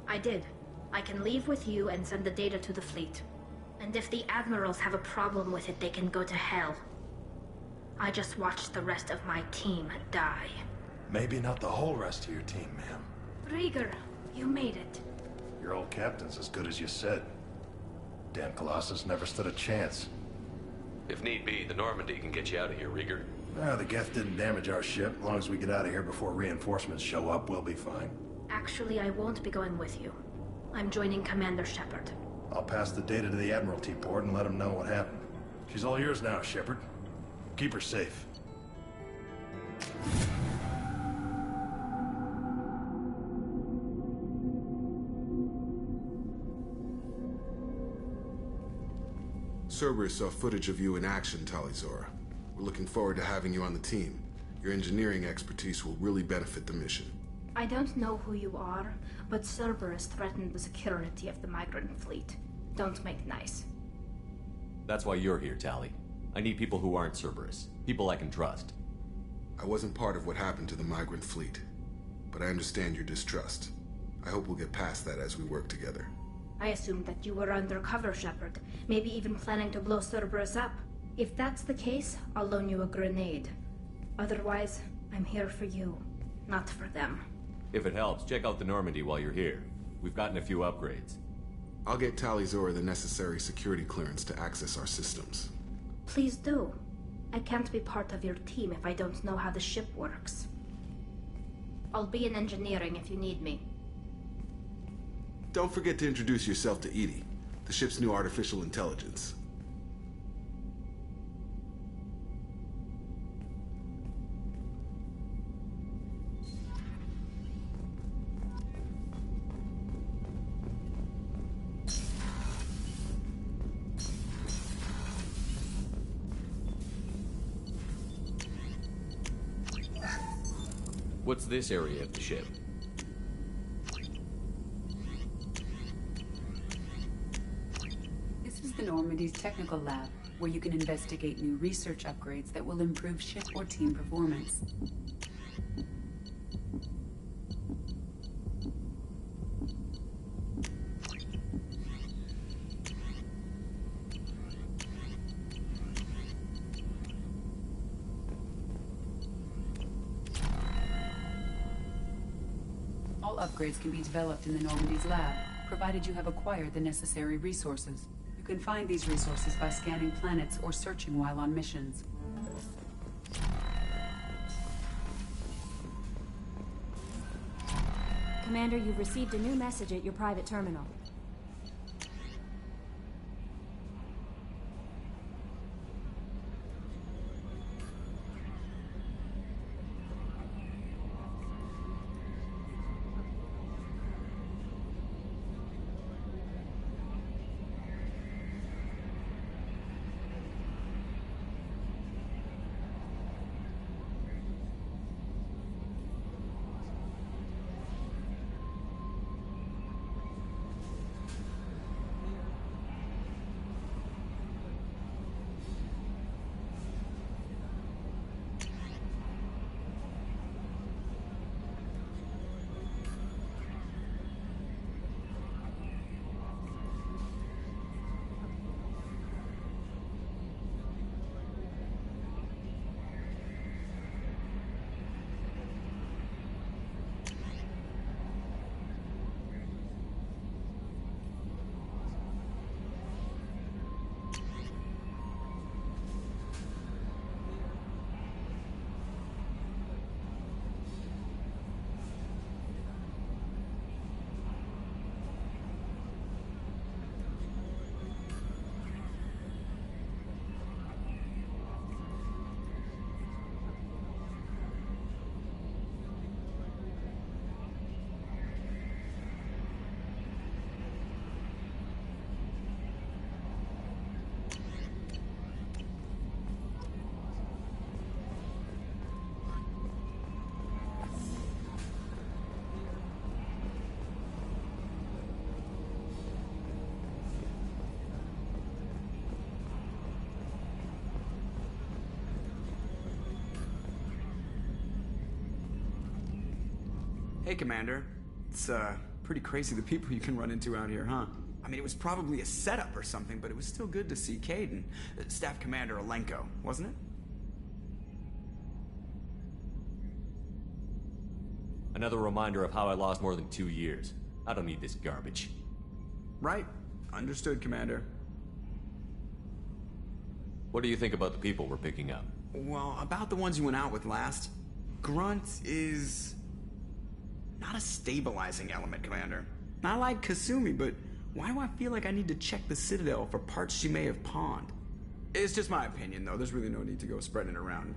I did. I can leave with you and send the data to the fleet. And if the admirals have a problem with it, they can go to hell. I just watched the rest of my team die. Maybe not the whole rest of your team, ma'am. Rieger, you made it. Your old captain's as good as you said. Damn Colossus never stood a chance. If need be, the Normandy can get you out of here, Rieger. The Geth didn't damage our ship. As long as we get out of here before reinforcements show up, we'll be fine. Actually, I won't be going with you. I'm joining Commander Shepard. I'll pass the data to the Admiralty Board and let them know what happened. She's all yours now, Shepard. Keep her safe. Cerberus saw footage of you in action, Talizora. We're looking forward to having you on the team. Your engineering expertise will really benefit the mission. I don't know who you are, but Cerberus threatened the security of the migrant fleet. Don't make nice. That's why you're here, Tali. I need people who aren't Cerberus. People I can trust. I wasn't part of what happened to the migrant fleet, but I understand your distrust. I hope we'll get past that as we work together. I assumed that you were undercover, Shepard. Maybe even planning to blow Cerberus up. If that's the case, I'll loan you a grenade. Otherwise, I'm here for you, not for them. If it helps, check out the Normandy while you're here. We've gotten a few upgrades. I'll get Talizora the necessary security clearance to access our systems. Please do. I can't be part of your team if I don't know how the ship works. I'll be in engineering if you need me. Don't forget to introduce yourself to EDI, the ship's new artificial intelligence. What's this area of the ship? This is the Normandy's technical lab, where you can investigate new research upgrades that will improve ship or team performance. All upgrades can be developed in the Normandy's lab, provided you have acquired the necessary resources. You can find these resources by scanning planets or searching while on missions. Commander, you've received a new message at your private terminal. Hey, Commander. It's, pretty crazy the people you can run into out here, huh? I mean, it was probably a setup or something, but it was still good to see Caden. Staff Commander Alenko, wasn't it? Another reminder of how I lost more than 2 years. I don't need this garbage. Right. Understood, Commander. What do you think about the people we're picking up? Well, about the ones you went out with last, Grunt is not a stabilizing element, Commander. Not like Kasumi, but why do I feel like I need to check the Citadel for parts she may have pawned? It's just my opinion, though. There's really no need to go spreading it around.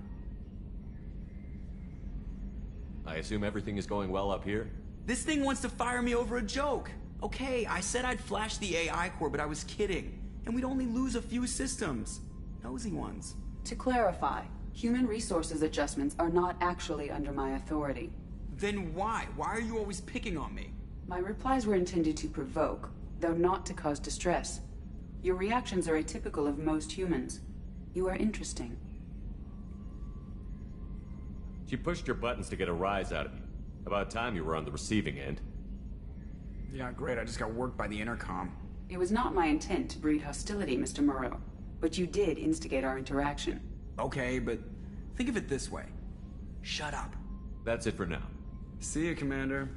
I assume everything is going well up here? This thing wants to fire me over a joke. Okay, I said I'd flash the AI core, but I was kidding. And we'd only lose a few systems. Nosy ones. To clarify, human resources adjustments are not actually under my authority. Then why? Why are you always picking on me? My replies were intended to provoke, though not to cause distress. Your reactions are atypical of most humans. You are interesting. She pushed your buttons to get a rise out of you. About time you were on the receiving end. Yeah, great. I just got worked by the intercom. It was not my intent to breed hostility, Mr. Moreau, but you did instigate our interaction. Okay, but think of it this way. Shut up. That's it for now. See you, Commander.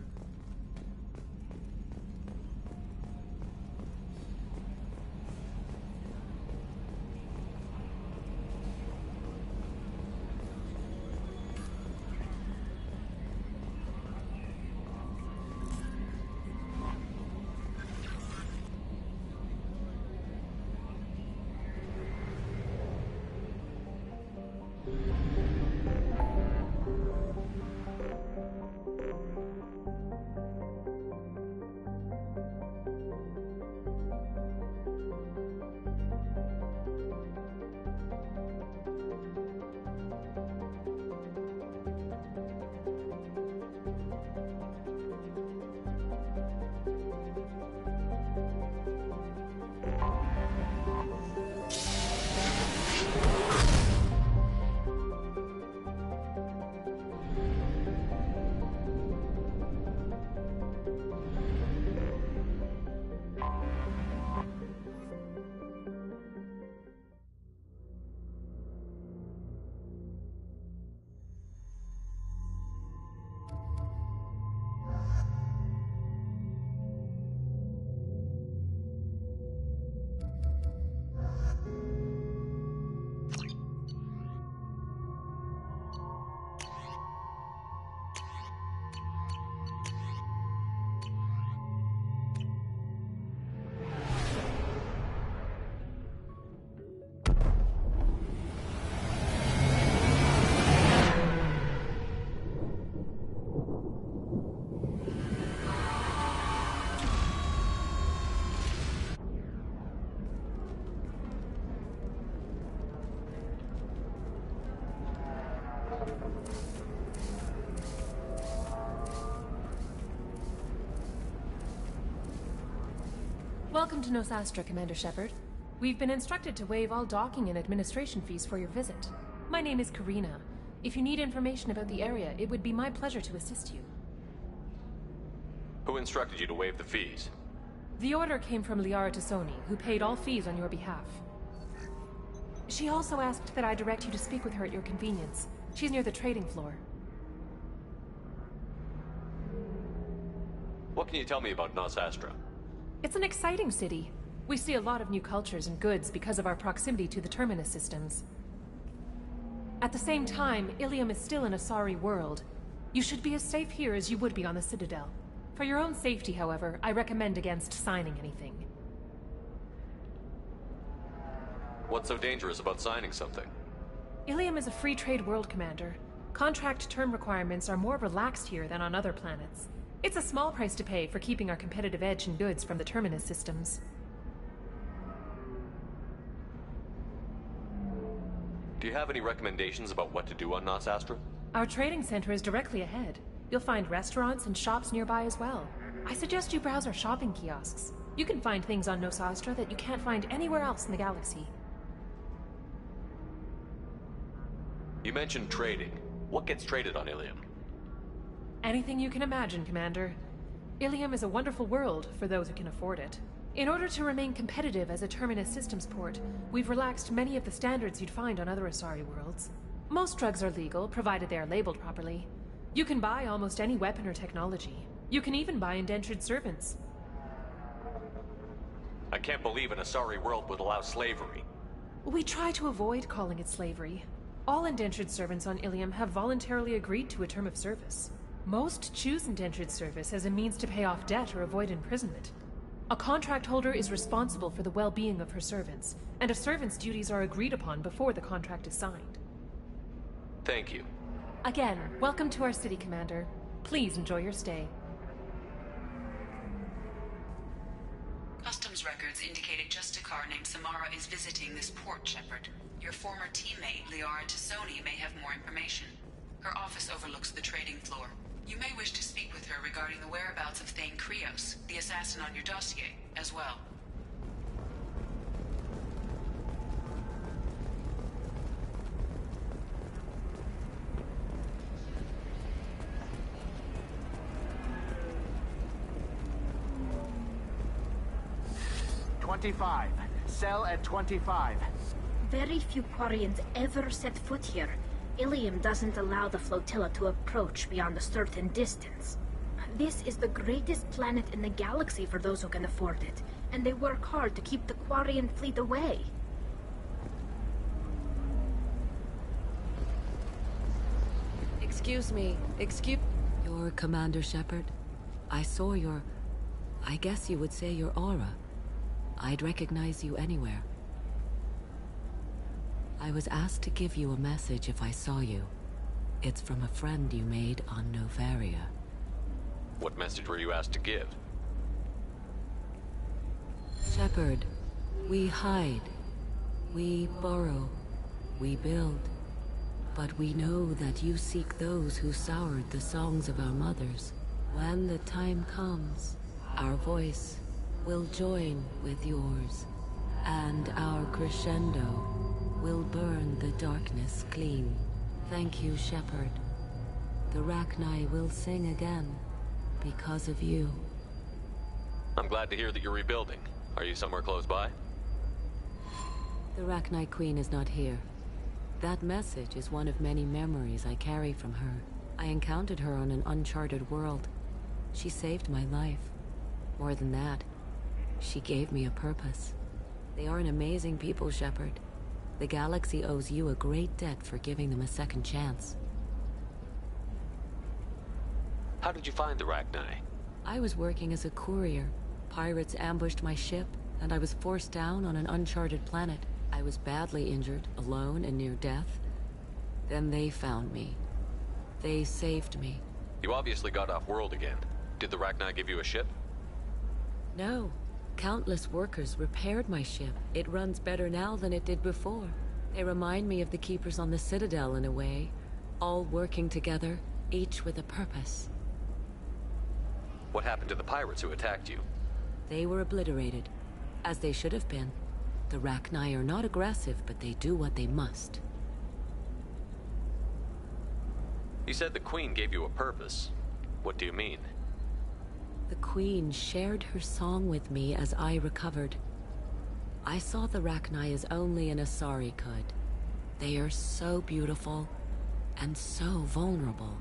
Welcome to Nosastra, Commander Shepard. We've been instructed to waive all docking and administration fees for your visit. My name is Karina. If you need information about the area, it would be my pleasure to assist you. Who instructed you to waive the fees? The order came from Liara Tassoni, who paid all fees on your behalf. She also asked that I direct you to speak with her at your convenience. She's near the trading floor. What can you tell me about Nosastra? It's an exciting city. We see a lot of new cultures and goods because of our proximity to the Terminus systems. At the same time, Ilium is still an Asari world. You should be as safe here as you would be on the Citadel. For your own safety, however, I recommend against signing anything. What's so dangerous about signing something? Ilium is a free trade world, Commander. Contract term requirements are more relaxed here than on other planets. It's a small price to pay for keeping our competitive edge in goods from the Terminus systems. Do you have any recommendations about what to do on Nosastra? Our trading center is directly ahead. You'll find restaurants and shops nearby as well. I suggest you browse our shopping kiosks. You can find things on Nosastra that you can't find anywhere else in the galaxy. You mentioned trading. What gets traded on Ilium? Anything you can imagine, Commander. Ilium is a wonderful world for those who can afford it. In order to remain competitive as a Terminus systems port, we've relaxed many of the standards you'd find on other Asari worlds. Most drugs are legal, provided they are labeled properly. You can buy almost any weapon or technology. You can even buy indentured servants. I can't believe an Asari world would allow slavery. We try to avoid calling it slavery. All indentured servants on Ilium have voluntarily agreed to a term of service. Most choose indentured service as a means to pay off debt or avoid imprisonment. A contract holder is responsible for the well-being of her servants, and a servant's duties are agreed upon before the contract is signed. Thank you. Again, welcome to our city, Commander. Please enjoy your stay. Customs records indicated just a car named Samara is visiting this port, Shepard. Your former teammate, Liara Tassoni, may have more information. Her office overlooks the trading floor. You may wish to speak with her regarding the whereabouts of Thane Krios, the assassin on your dossier, as well. Cell at 25. Very few Quarians ever set foot here. Ilium doesn't allow the flotilla to approach beyond a certain distance. This is the greatest planet in the galaxy for those who can afford it, and they work hard to keep the Quarian fleet away. Excuse me. You're Commander Shepard? I saw I guess you would say your aura. I'd recognize you anywhere. I was asked to give you a message if I saw you. It's from a friend you made on Novaria. What message were you asked to give? Shepard, we hide. We borrow. We build. But we know that you seek those who soured the songs of our mothers. When the time comes, our voice will join with yours, and our crescendo will burn the darkness clean. Thank you, Shepard. The Rachni will sing again because of you. I'm glad to hear that you're rebuilding. Are you somewhere close by? The Rachni Queen is not here. That message is one of many memories I carry from her. I encountered her on an uncharted world. She saved my life. More than that, she gave me a purpose. They are an amazing people, Shepard. The galaxy owes you a great debt for giving them a second chance. How did you find the Rachni? I was working as a courier. Pirates ambushed my ship, and I was forced down on an uncharted planet. I was badly injured, alone and near death. Then they found me. They saved me. You obviously got off world again. Did the Rachni give you a ship? No. Countless workers repaired my ship. It runs better now than it did before. They remind me of the Keepers on the Citadel in a way. All working together, each with a purpose. What happened to the pirates who attacked you? They were obliterated, as they should have been. The Rachni are not aggressive, but they do what they must. You said the Queen gave you a purpose. What do you mean? The Queen shared her song with me as I recovered. I saw the Rachni as only an Asari could. They are so beautiful, and so vulnerable.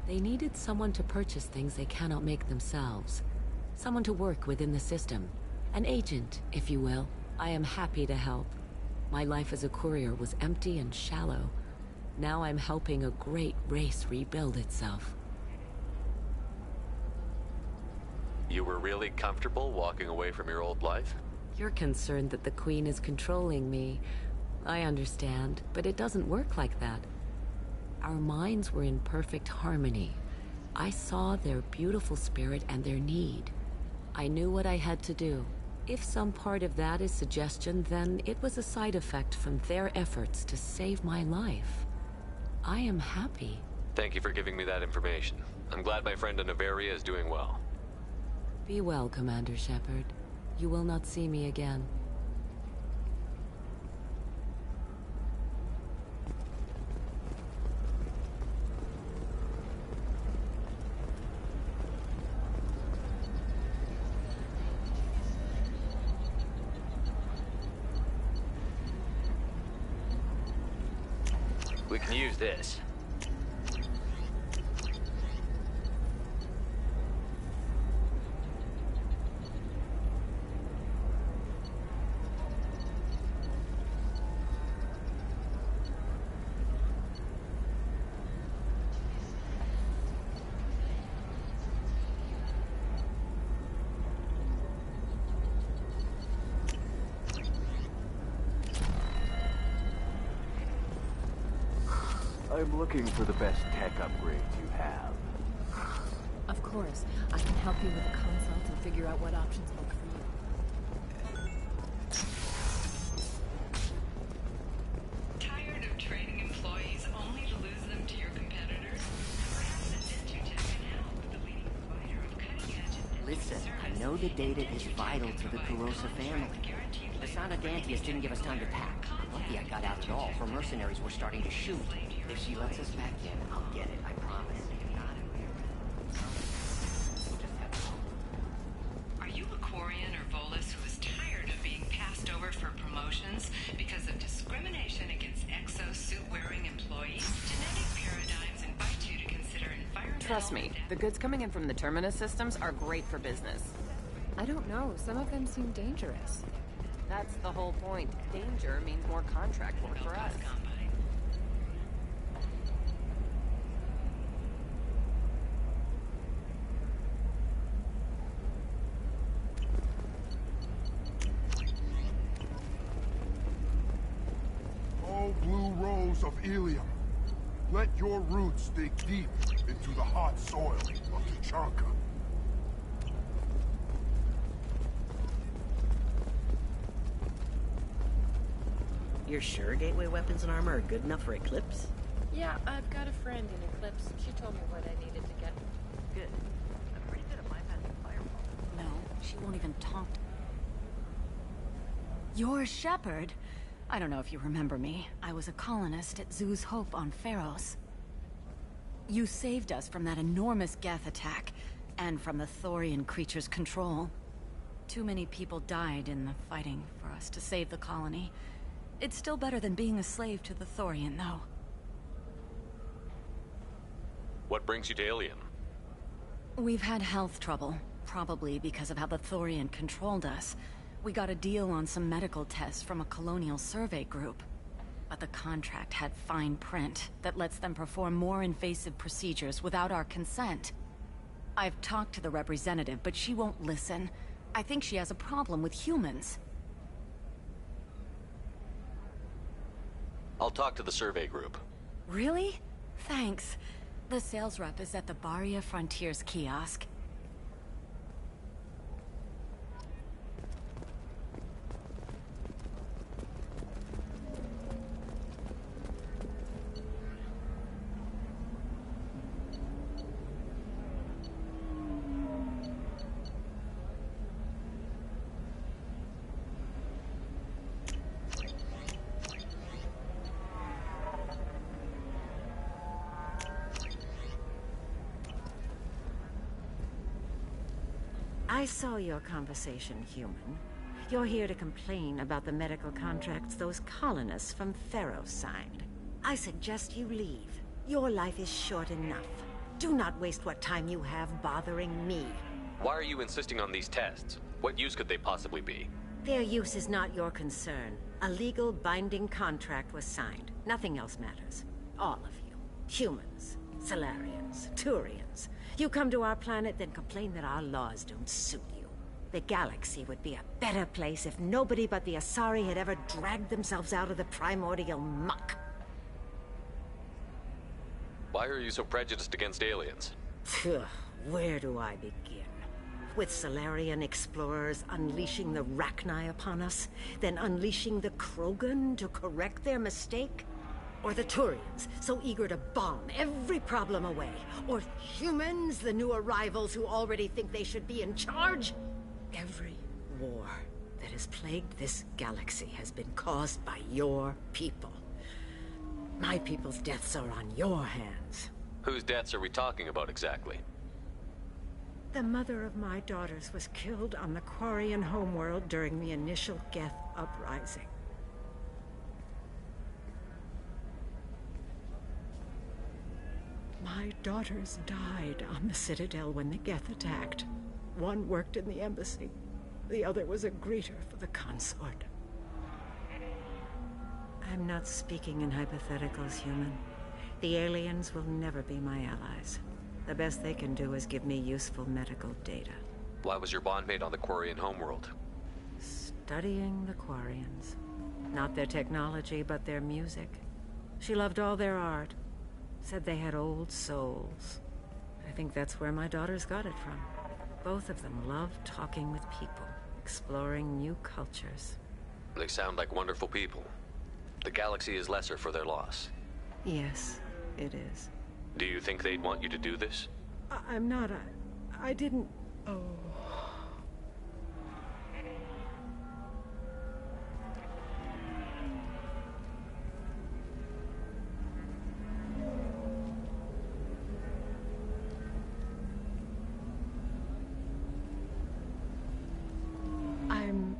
They needed someone to purchase things they cannot make themselves. Someone to work within the system. An agent, if you will. I am happy to help. My life as a courier was empty and shallow. Now I'm helping a great race rebuild itself. You were really comfortable walking away from your old life? You're concerned that the Queen is controlling me. I understand, but it doesn't work like that. Our minds were in perfect harmony. I saw their beautiful spirit and their need. I knew what I had to do. If some part of that is suggestion, then it was a side effect from their efforts to save my life. I am happy. Thank you for giving me that information. I'm glad my friend in Novaria is doing well. Be well, Commander Shepard. You will not see me again. We can use this. I'm looking for the best tech upgrades you have. Of course. I can help you with a consult and figure out what options work for you. Tired of training employees only to lose them to your competitors? Perhaps Adventure Tech can help, the leading provider of cutting-edge and Listen, I know the data is vital to the Kurosa family. The son of Dantius didn't give us time to pack. Lucky I got out at all. Her mercenaries were starting to shoot. If she lets us back in, I'll get it, I promise. Are you a Quarian or Volus who is tired of being passed over for promotions because of discrimination against exo-suit-wearing employees? Genetic paradigms invite you to consider environmental... Trust me, the goods coming in from the Terminus systems are great for business. I don't know. Some of them seem dangerous. That's the whole point. Danger means more contract work for us. Oh, blue rose of Ilium, let your roots dig deep into the hot soil of Tuchanka. You're sure gateway weapons and armor are good enough for Eclipse? Yeah, I've got a friend in Eclipse. She told me what I needed to get. Good. I'm pretty good at bypassing firewalls. No, she won't even talk to... You're Shepard. I don't know if you remember me. I was a colonist at Zoo's Hope on Pharos. You saved us from that enormous Geth attack, and from the Thorian creature's control. Too many people died in the fighting for us to save the colony. It's still better than being a slave to the Thorian, though. What brings you to Ilium? We've had health trouble, probably because of how the Thorian controlled us. We got a deal on some medical tests from a colonial survey group. But the contract had fine print that lets them perform more invasive procedures without our consent. I've talked to the representative, but she won't listen. I think she has a problem with humans. I'll talk to the survey group. Really? Thanks. The sales rep is at the Baria Frontiers kiosk. I saw your conversation, human. You're here to complain about the medical contracts those colonists from Pharos signed. I suggest you leave. Your life is short enough. Do not waste what time you have bothering me. Why are you insisting on these tests? What use could they possibly be? Their use is not your concern. A legal binding contract was signed. Nothing else matters. All of you. Humans, Salarians, Turians. You come to our planet, then complain that our laws don't suit you. The galaxy would be a better place if nobody but the Asari had ever dragged themselves out of the primordial muck. Why are you so prejudiced against aliens? Where do I begin? With Salarian explorers unleashing the Rachni upon us, then unleashing the Krogan to correct their mistake? Or the Turians, so eager to bomb every problem away? Or humans, the new arrivals who already think they should be in charge? Every war that has plagued this galaxy has been caused by your people. My people's deaths are on your hands. Whose deaths are we talking about exactly? The mother of my daughters was killed on the Quarian homeworld during the initial Geth uprising. My daughters died on the Citadel when the Geth attacked. One worked in the embassy. The other was a greeter for the consort. I'm not speaking in hypotheticals, human. The aliens will never be my allies. The best they can do is give me useful medical data. Why was your bondmate on the Quarian homeworld? Studying the Quarians. Not their technology, but their music. She loved all their art. Said they had old souls. I think that's where my daughters got it from. Both of them love talking with people, exploring new cultures. They sound like wonderful people. The galaxy is lesser for their loss. Yes, it is. Do you think they'd want you to do this? I'm not. I didn't. Oh. I'm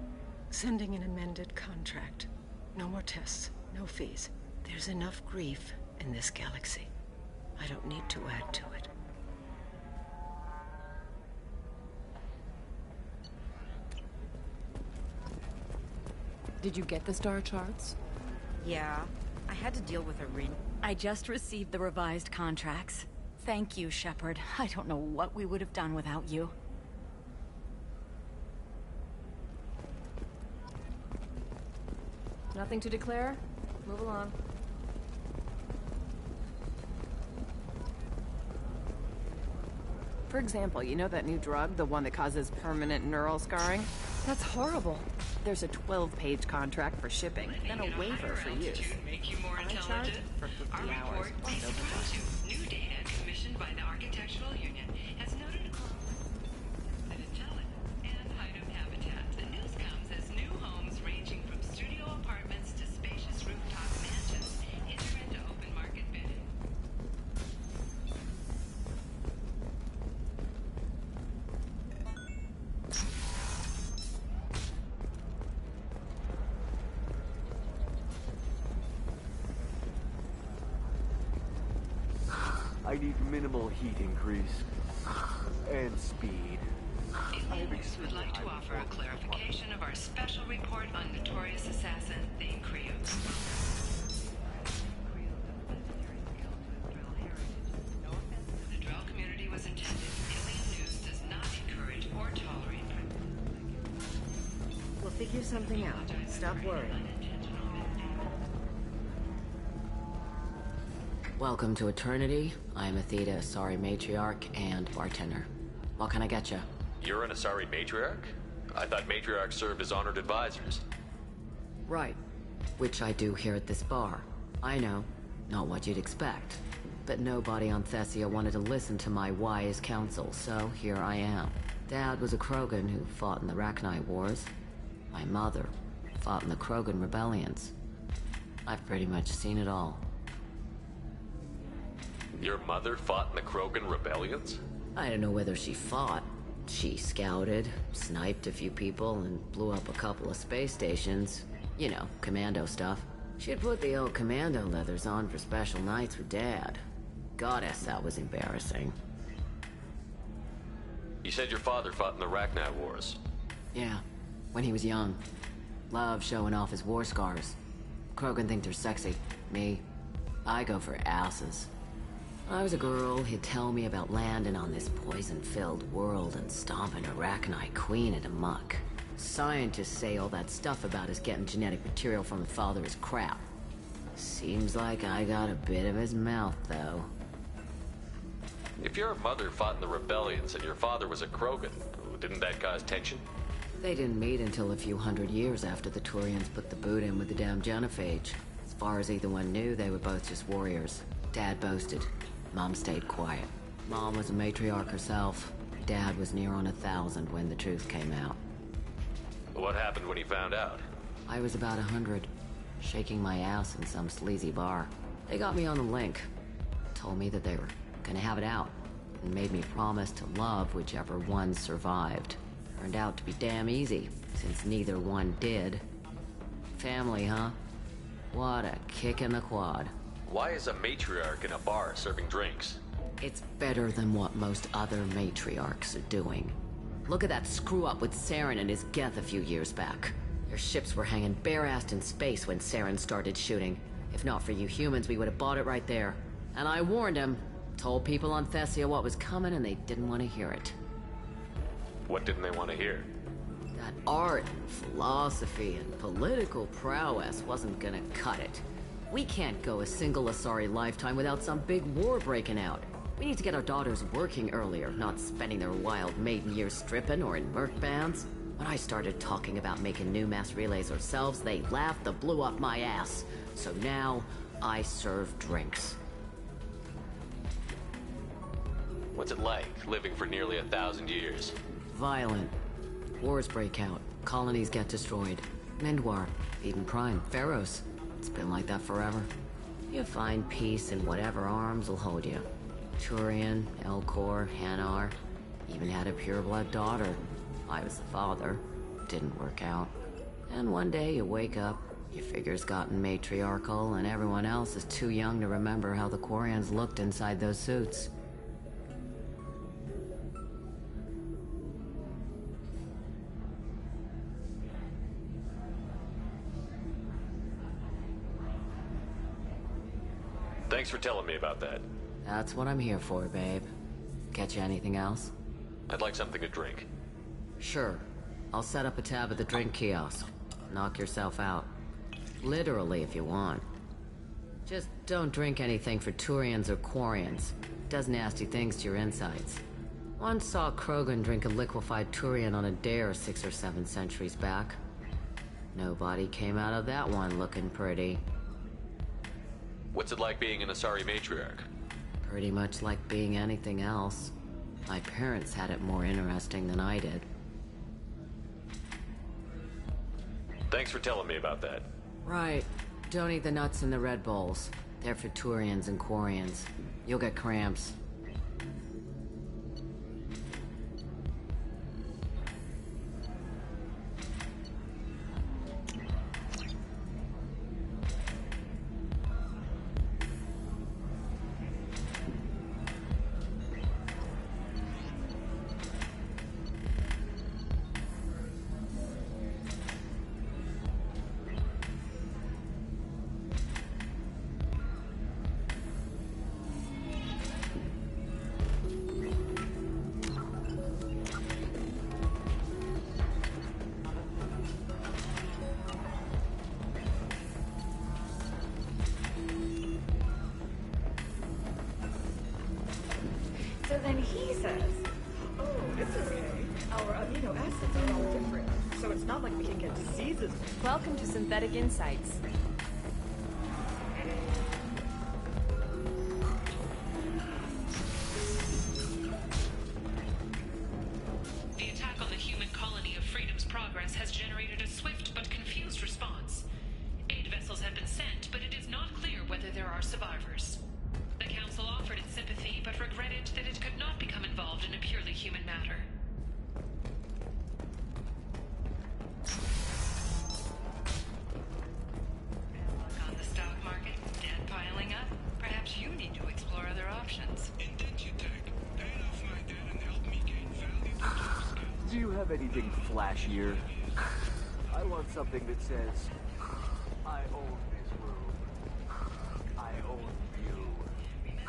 sending an amended contract. No more tests, no fees. There's enough grief in this galaxy. I don't need to add to it. Did you get the star charts? Yeah, I had to deal with a I just received the revised contracts. Thank you, Shepard. I don't know what we would have done without you. Nothing to declare? Move along. For example, you know that new drug, the one that causes permanent neural scarring? That's horrible. There's a 12-page contract for shipping, then a waiver for use. Make you more I charge intelligent? for 50 Our hours. report may plus overtime. surprise you. New data commissioned by the Architectural Union has noted of intelligence and item habitat. The news comes as new homes ranging from studio apartments to spacious rooftop mansions enter into open market bidding. I need minimal heat increase. And speed. Aliens would like to offer a clarification of our special report on notorious assassin, the Creos. The Drell community was intended. Alien news does not encourage or tolerate. We'll figure something out. Stop worrying. Welcome to Eternity. I am Athena, Asari matriarch and bartender. What can I get you? You're an Asari matriarch? I thought matriarchs served as honored advisors. Right. Which I do here at this bar. I know. Not what you'd expect. But nobody on Thessia wanted to listen to my wise counsel, so here I am. Dad was a Krogan who fought in the Rachni Wars. My mother fought in the Krogan rebellions. I've pretty much seen it all. Your mother fought in the Krogan rebellions? I don't know whether she fought. She scouted, sniped a few people, and blew up a couple of space stations. You know, commando stuff. She'd put the old commando leathers on for special nights with Dad. Goddess, that was embarrassing. You said your father fought in the Rachni Wars. Yeah, when he was young. Loved showing off his war scars. Krogan think they're sexy. Me, I go for asses. When I was a girl, he'd tell me about landing on this poison-filled world and stomping a Rachni queen into muck. Scientists say all that stuff about us getting genetic material from the father is crap. Seems like I got a bit of his mouth, though. If your mother fought in the rebellions and your father was a Krogan, didn't that cause tension? They didn't meet until a few hundred years after the Turians put the boot in with the damn genophage. As far as either one knew, they were both just warriors. Dad boasted. Mom stayed quiet. Mom was a matriarch herself. Dad was near on 1,000 when the truth came out. What happened when he found out? I was about 100, shaking my ass in some sleazy bar. They got me on the link. Told me that they were gonna have it out, and made me promise to love whichever one survived. Turned out to be damn easy, since neither one did. Family, huh? What a kick in the quad. Why is a matriarch in a bar serving drinks? It's better than what most other matriarchs are doing. Look at that screw-up with Saren and his Geth a few years back. Their ships were hanging bare-assed in space when Saren started shooting. If not for you humans, we would have bought it right there. And I warned him. Told people on Thessia what was coming and they didn't want to hear it. What didn't they want to hear? That art, and philosophy, and political prowess wasn't gonna cut it. We can't go a single Asari lifetime without some big war breaking out. We need to get our daughters working earlier, not spending their wild maiden years stripping or in merc bands. When I started talking about making new mass relays ourselves, they laughed and blew up my ass. So now, I serve drinks. What's it like, living for nearly 1,000 years? Violent. Wars break out. Colonies get destroyed. Mindwar, Eden Prime, Pharaohs. It's been like that forever. You find peace in whatever arms will hold you. Turian, Elcor, Hanar. Even had a pureblood daughter. I was the father. Didn't work out. And one day you wake up, your figure's gotten matriarchal, and everyone else is too young to remember how the Quarians looked inside those suits. Thanks for telling me about that. That's what I'm here for, babe. Get you anything else? I'd like something to drink. Sure. I'll set up a tab at the drink kiosk. Knock yourself out. Literally, if you want. Just don't drink anything for Turians or Quarians. Does nasty things to your insides. Once saw Krogan drink a liquefied Turian on a dare 6 or 7 centuries back. Nobody came out of that one looking pretty. What's it like being an Asari matriarch? Pretty much like being anything else. My parents had it more interesting than I did. Thanks for telling me about that. Right. Don't eat the nuts in the Red Bowls. They're for Turians and Quarians. You'll get cramps. So then he says, oh, it's okay. Our amino acids are all different, so it's not like we can get diseases. Welcome to Synthetic Insights. The attack on the human colony of Freedom's Progress has generated a swift but confused response. Aid vessels have been sent, but it is not clear whether there are survivors. The Council offered its sympathy, but regretted that it could not become involved in a purely human matter. On the stock market, debt piling up. Perhaps you need to explore other options. Do you have anything flashier? I want something that says, I own this room. I own you.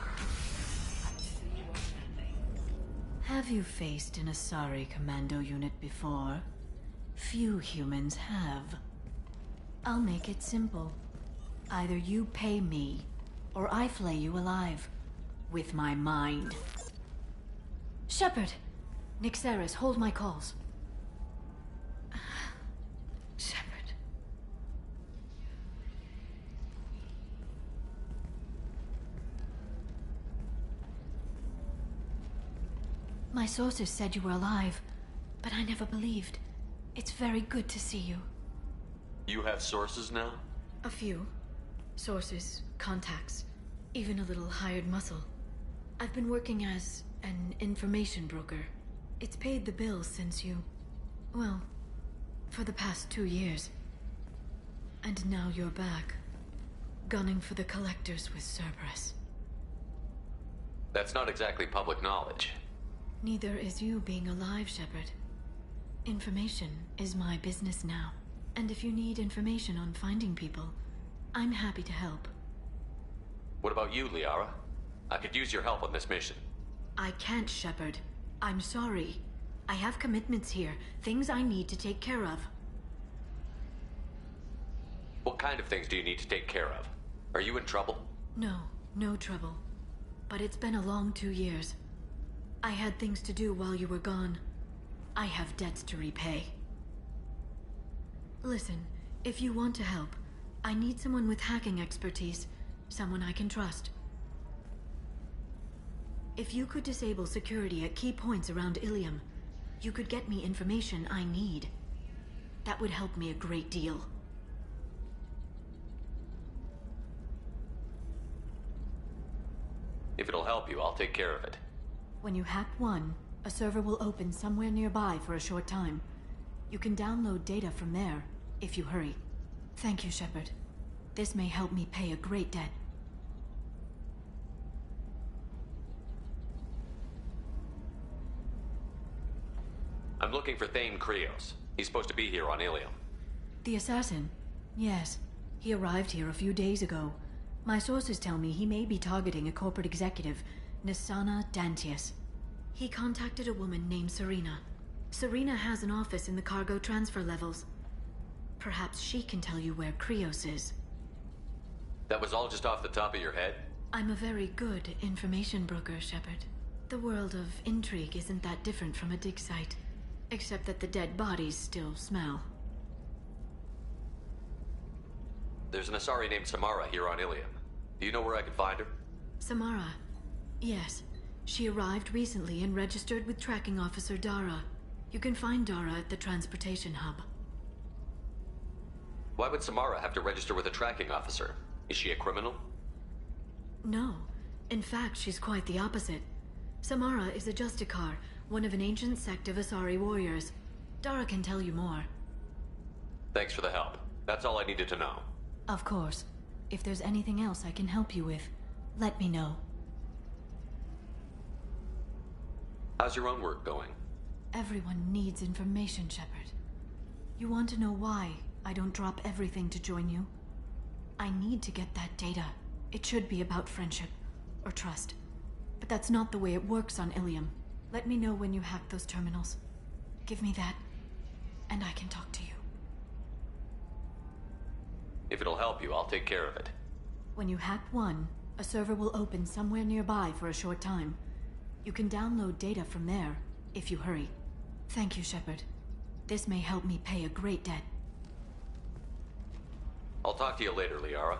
Have you faced an Asari commando unit before? Few humans have. I'll make it simple. Either you pay me, or I flay you alive. With my mind. Shepard! Nixeris, hold my calls. Shepard. My sources said you were alive, but I never believed. It's very good to see you. You have sources now? A few. Sources, contacts, even a little hired muscle. I've been working as an information broker. It's paid the bills since you... well, for the past 2 years. And now you're back, gunning for the Collectors with Cerberus. That's not exactly public knowledge. Neither is you being alive, Shepard. Information is my business now. And if you need information on finding people, I'm happy to help. What about you, Liara? I could use your help on this mission. I can't, Shepard. I'm sorry. I have commitments here, things I need to take care of. What kind of things do you need to take care of? Are you in trouble? No, no trouble. But it's been a long 2 years. I had things to do while you were gone. I have debts to repay. Listen, if you want to help, I need someone with hacking expertise. Someone I can trust. If you could disable security at key points around Ilium, you could get me information I need. That would help me a great deal. If it'll help you, I'll take care of it. When you hack one, a server will open somewhere nearby for a short time. You can download data from there, if you hurry. Thank you, Shepard. This may help me pay a great debt. I'm looking for Thane Krios. He's supposed to be here on Ilium. The assassin? Yes. He arrived here a few days ago. My sources tell me he may be targeting a corporate executive, Nisana Dantius. He contacted a woman named Serena. Serena has an office in the cargo transfer levels. Perhaps she can tell you where Krios is. That was all just off the top of your head? I'm a very good information broker, Shepard. The world of intrigue isn't that different from a dig site. Except that the dead bodies still smell. There's an Asari named Samara here on Ilium. Do you know where I can find her? Samara? Yes. She arrived recently and registered with Tracking Officer Dara. You can find Dara at the transportation hub. Why would Samara have to register with a tracking officer? Is she a criminal? No. In fact, she's quite the opposite. Samara is a Justicar, one of an ancient sect of Asari warriors. Dara can tell you more. Thanks for the help. That's all I needed to know. Of course. If there's anything else I can help you with, let me know. How's your own work going? Everyone needs information, Shepard. You want to know why I don't drop everything to join you? I need to get that data. It should be about friendship, or trust. But that's not the way it works on Ilium. Let me know when you hack those terminals. Give me that, and I can talk to you. If it'll help you, I'll take care of it. When you hack one, a server will open somewhere nearby for a short time. You can download data from there, if you hurry. Thank you, Shepard. This may help me pay a great debt. I'll talk to you later, Liara.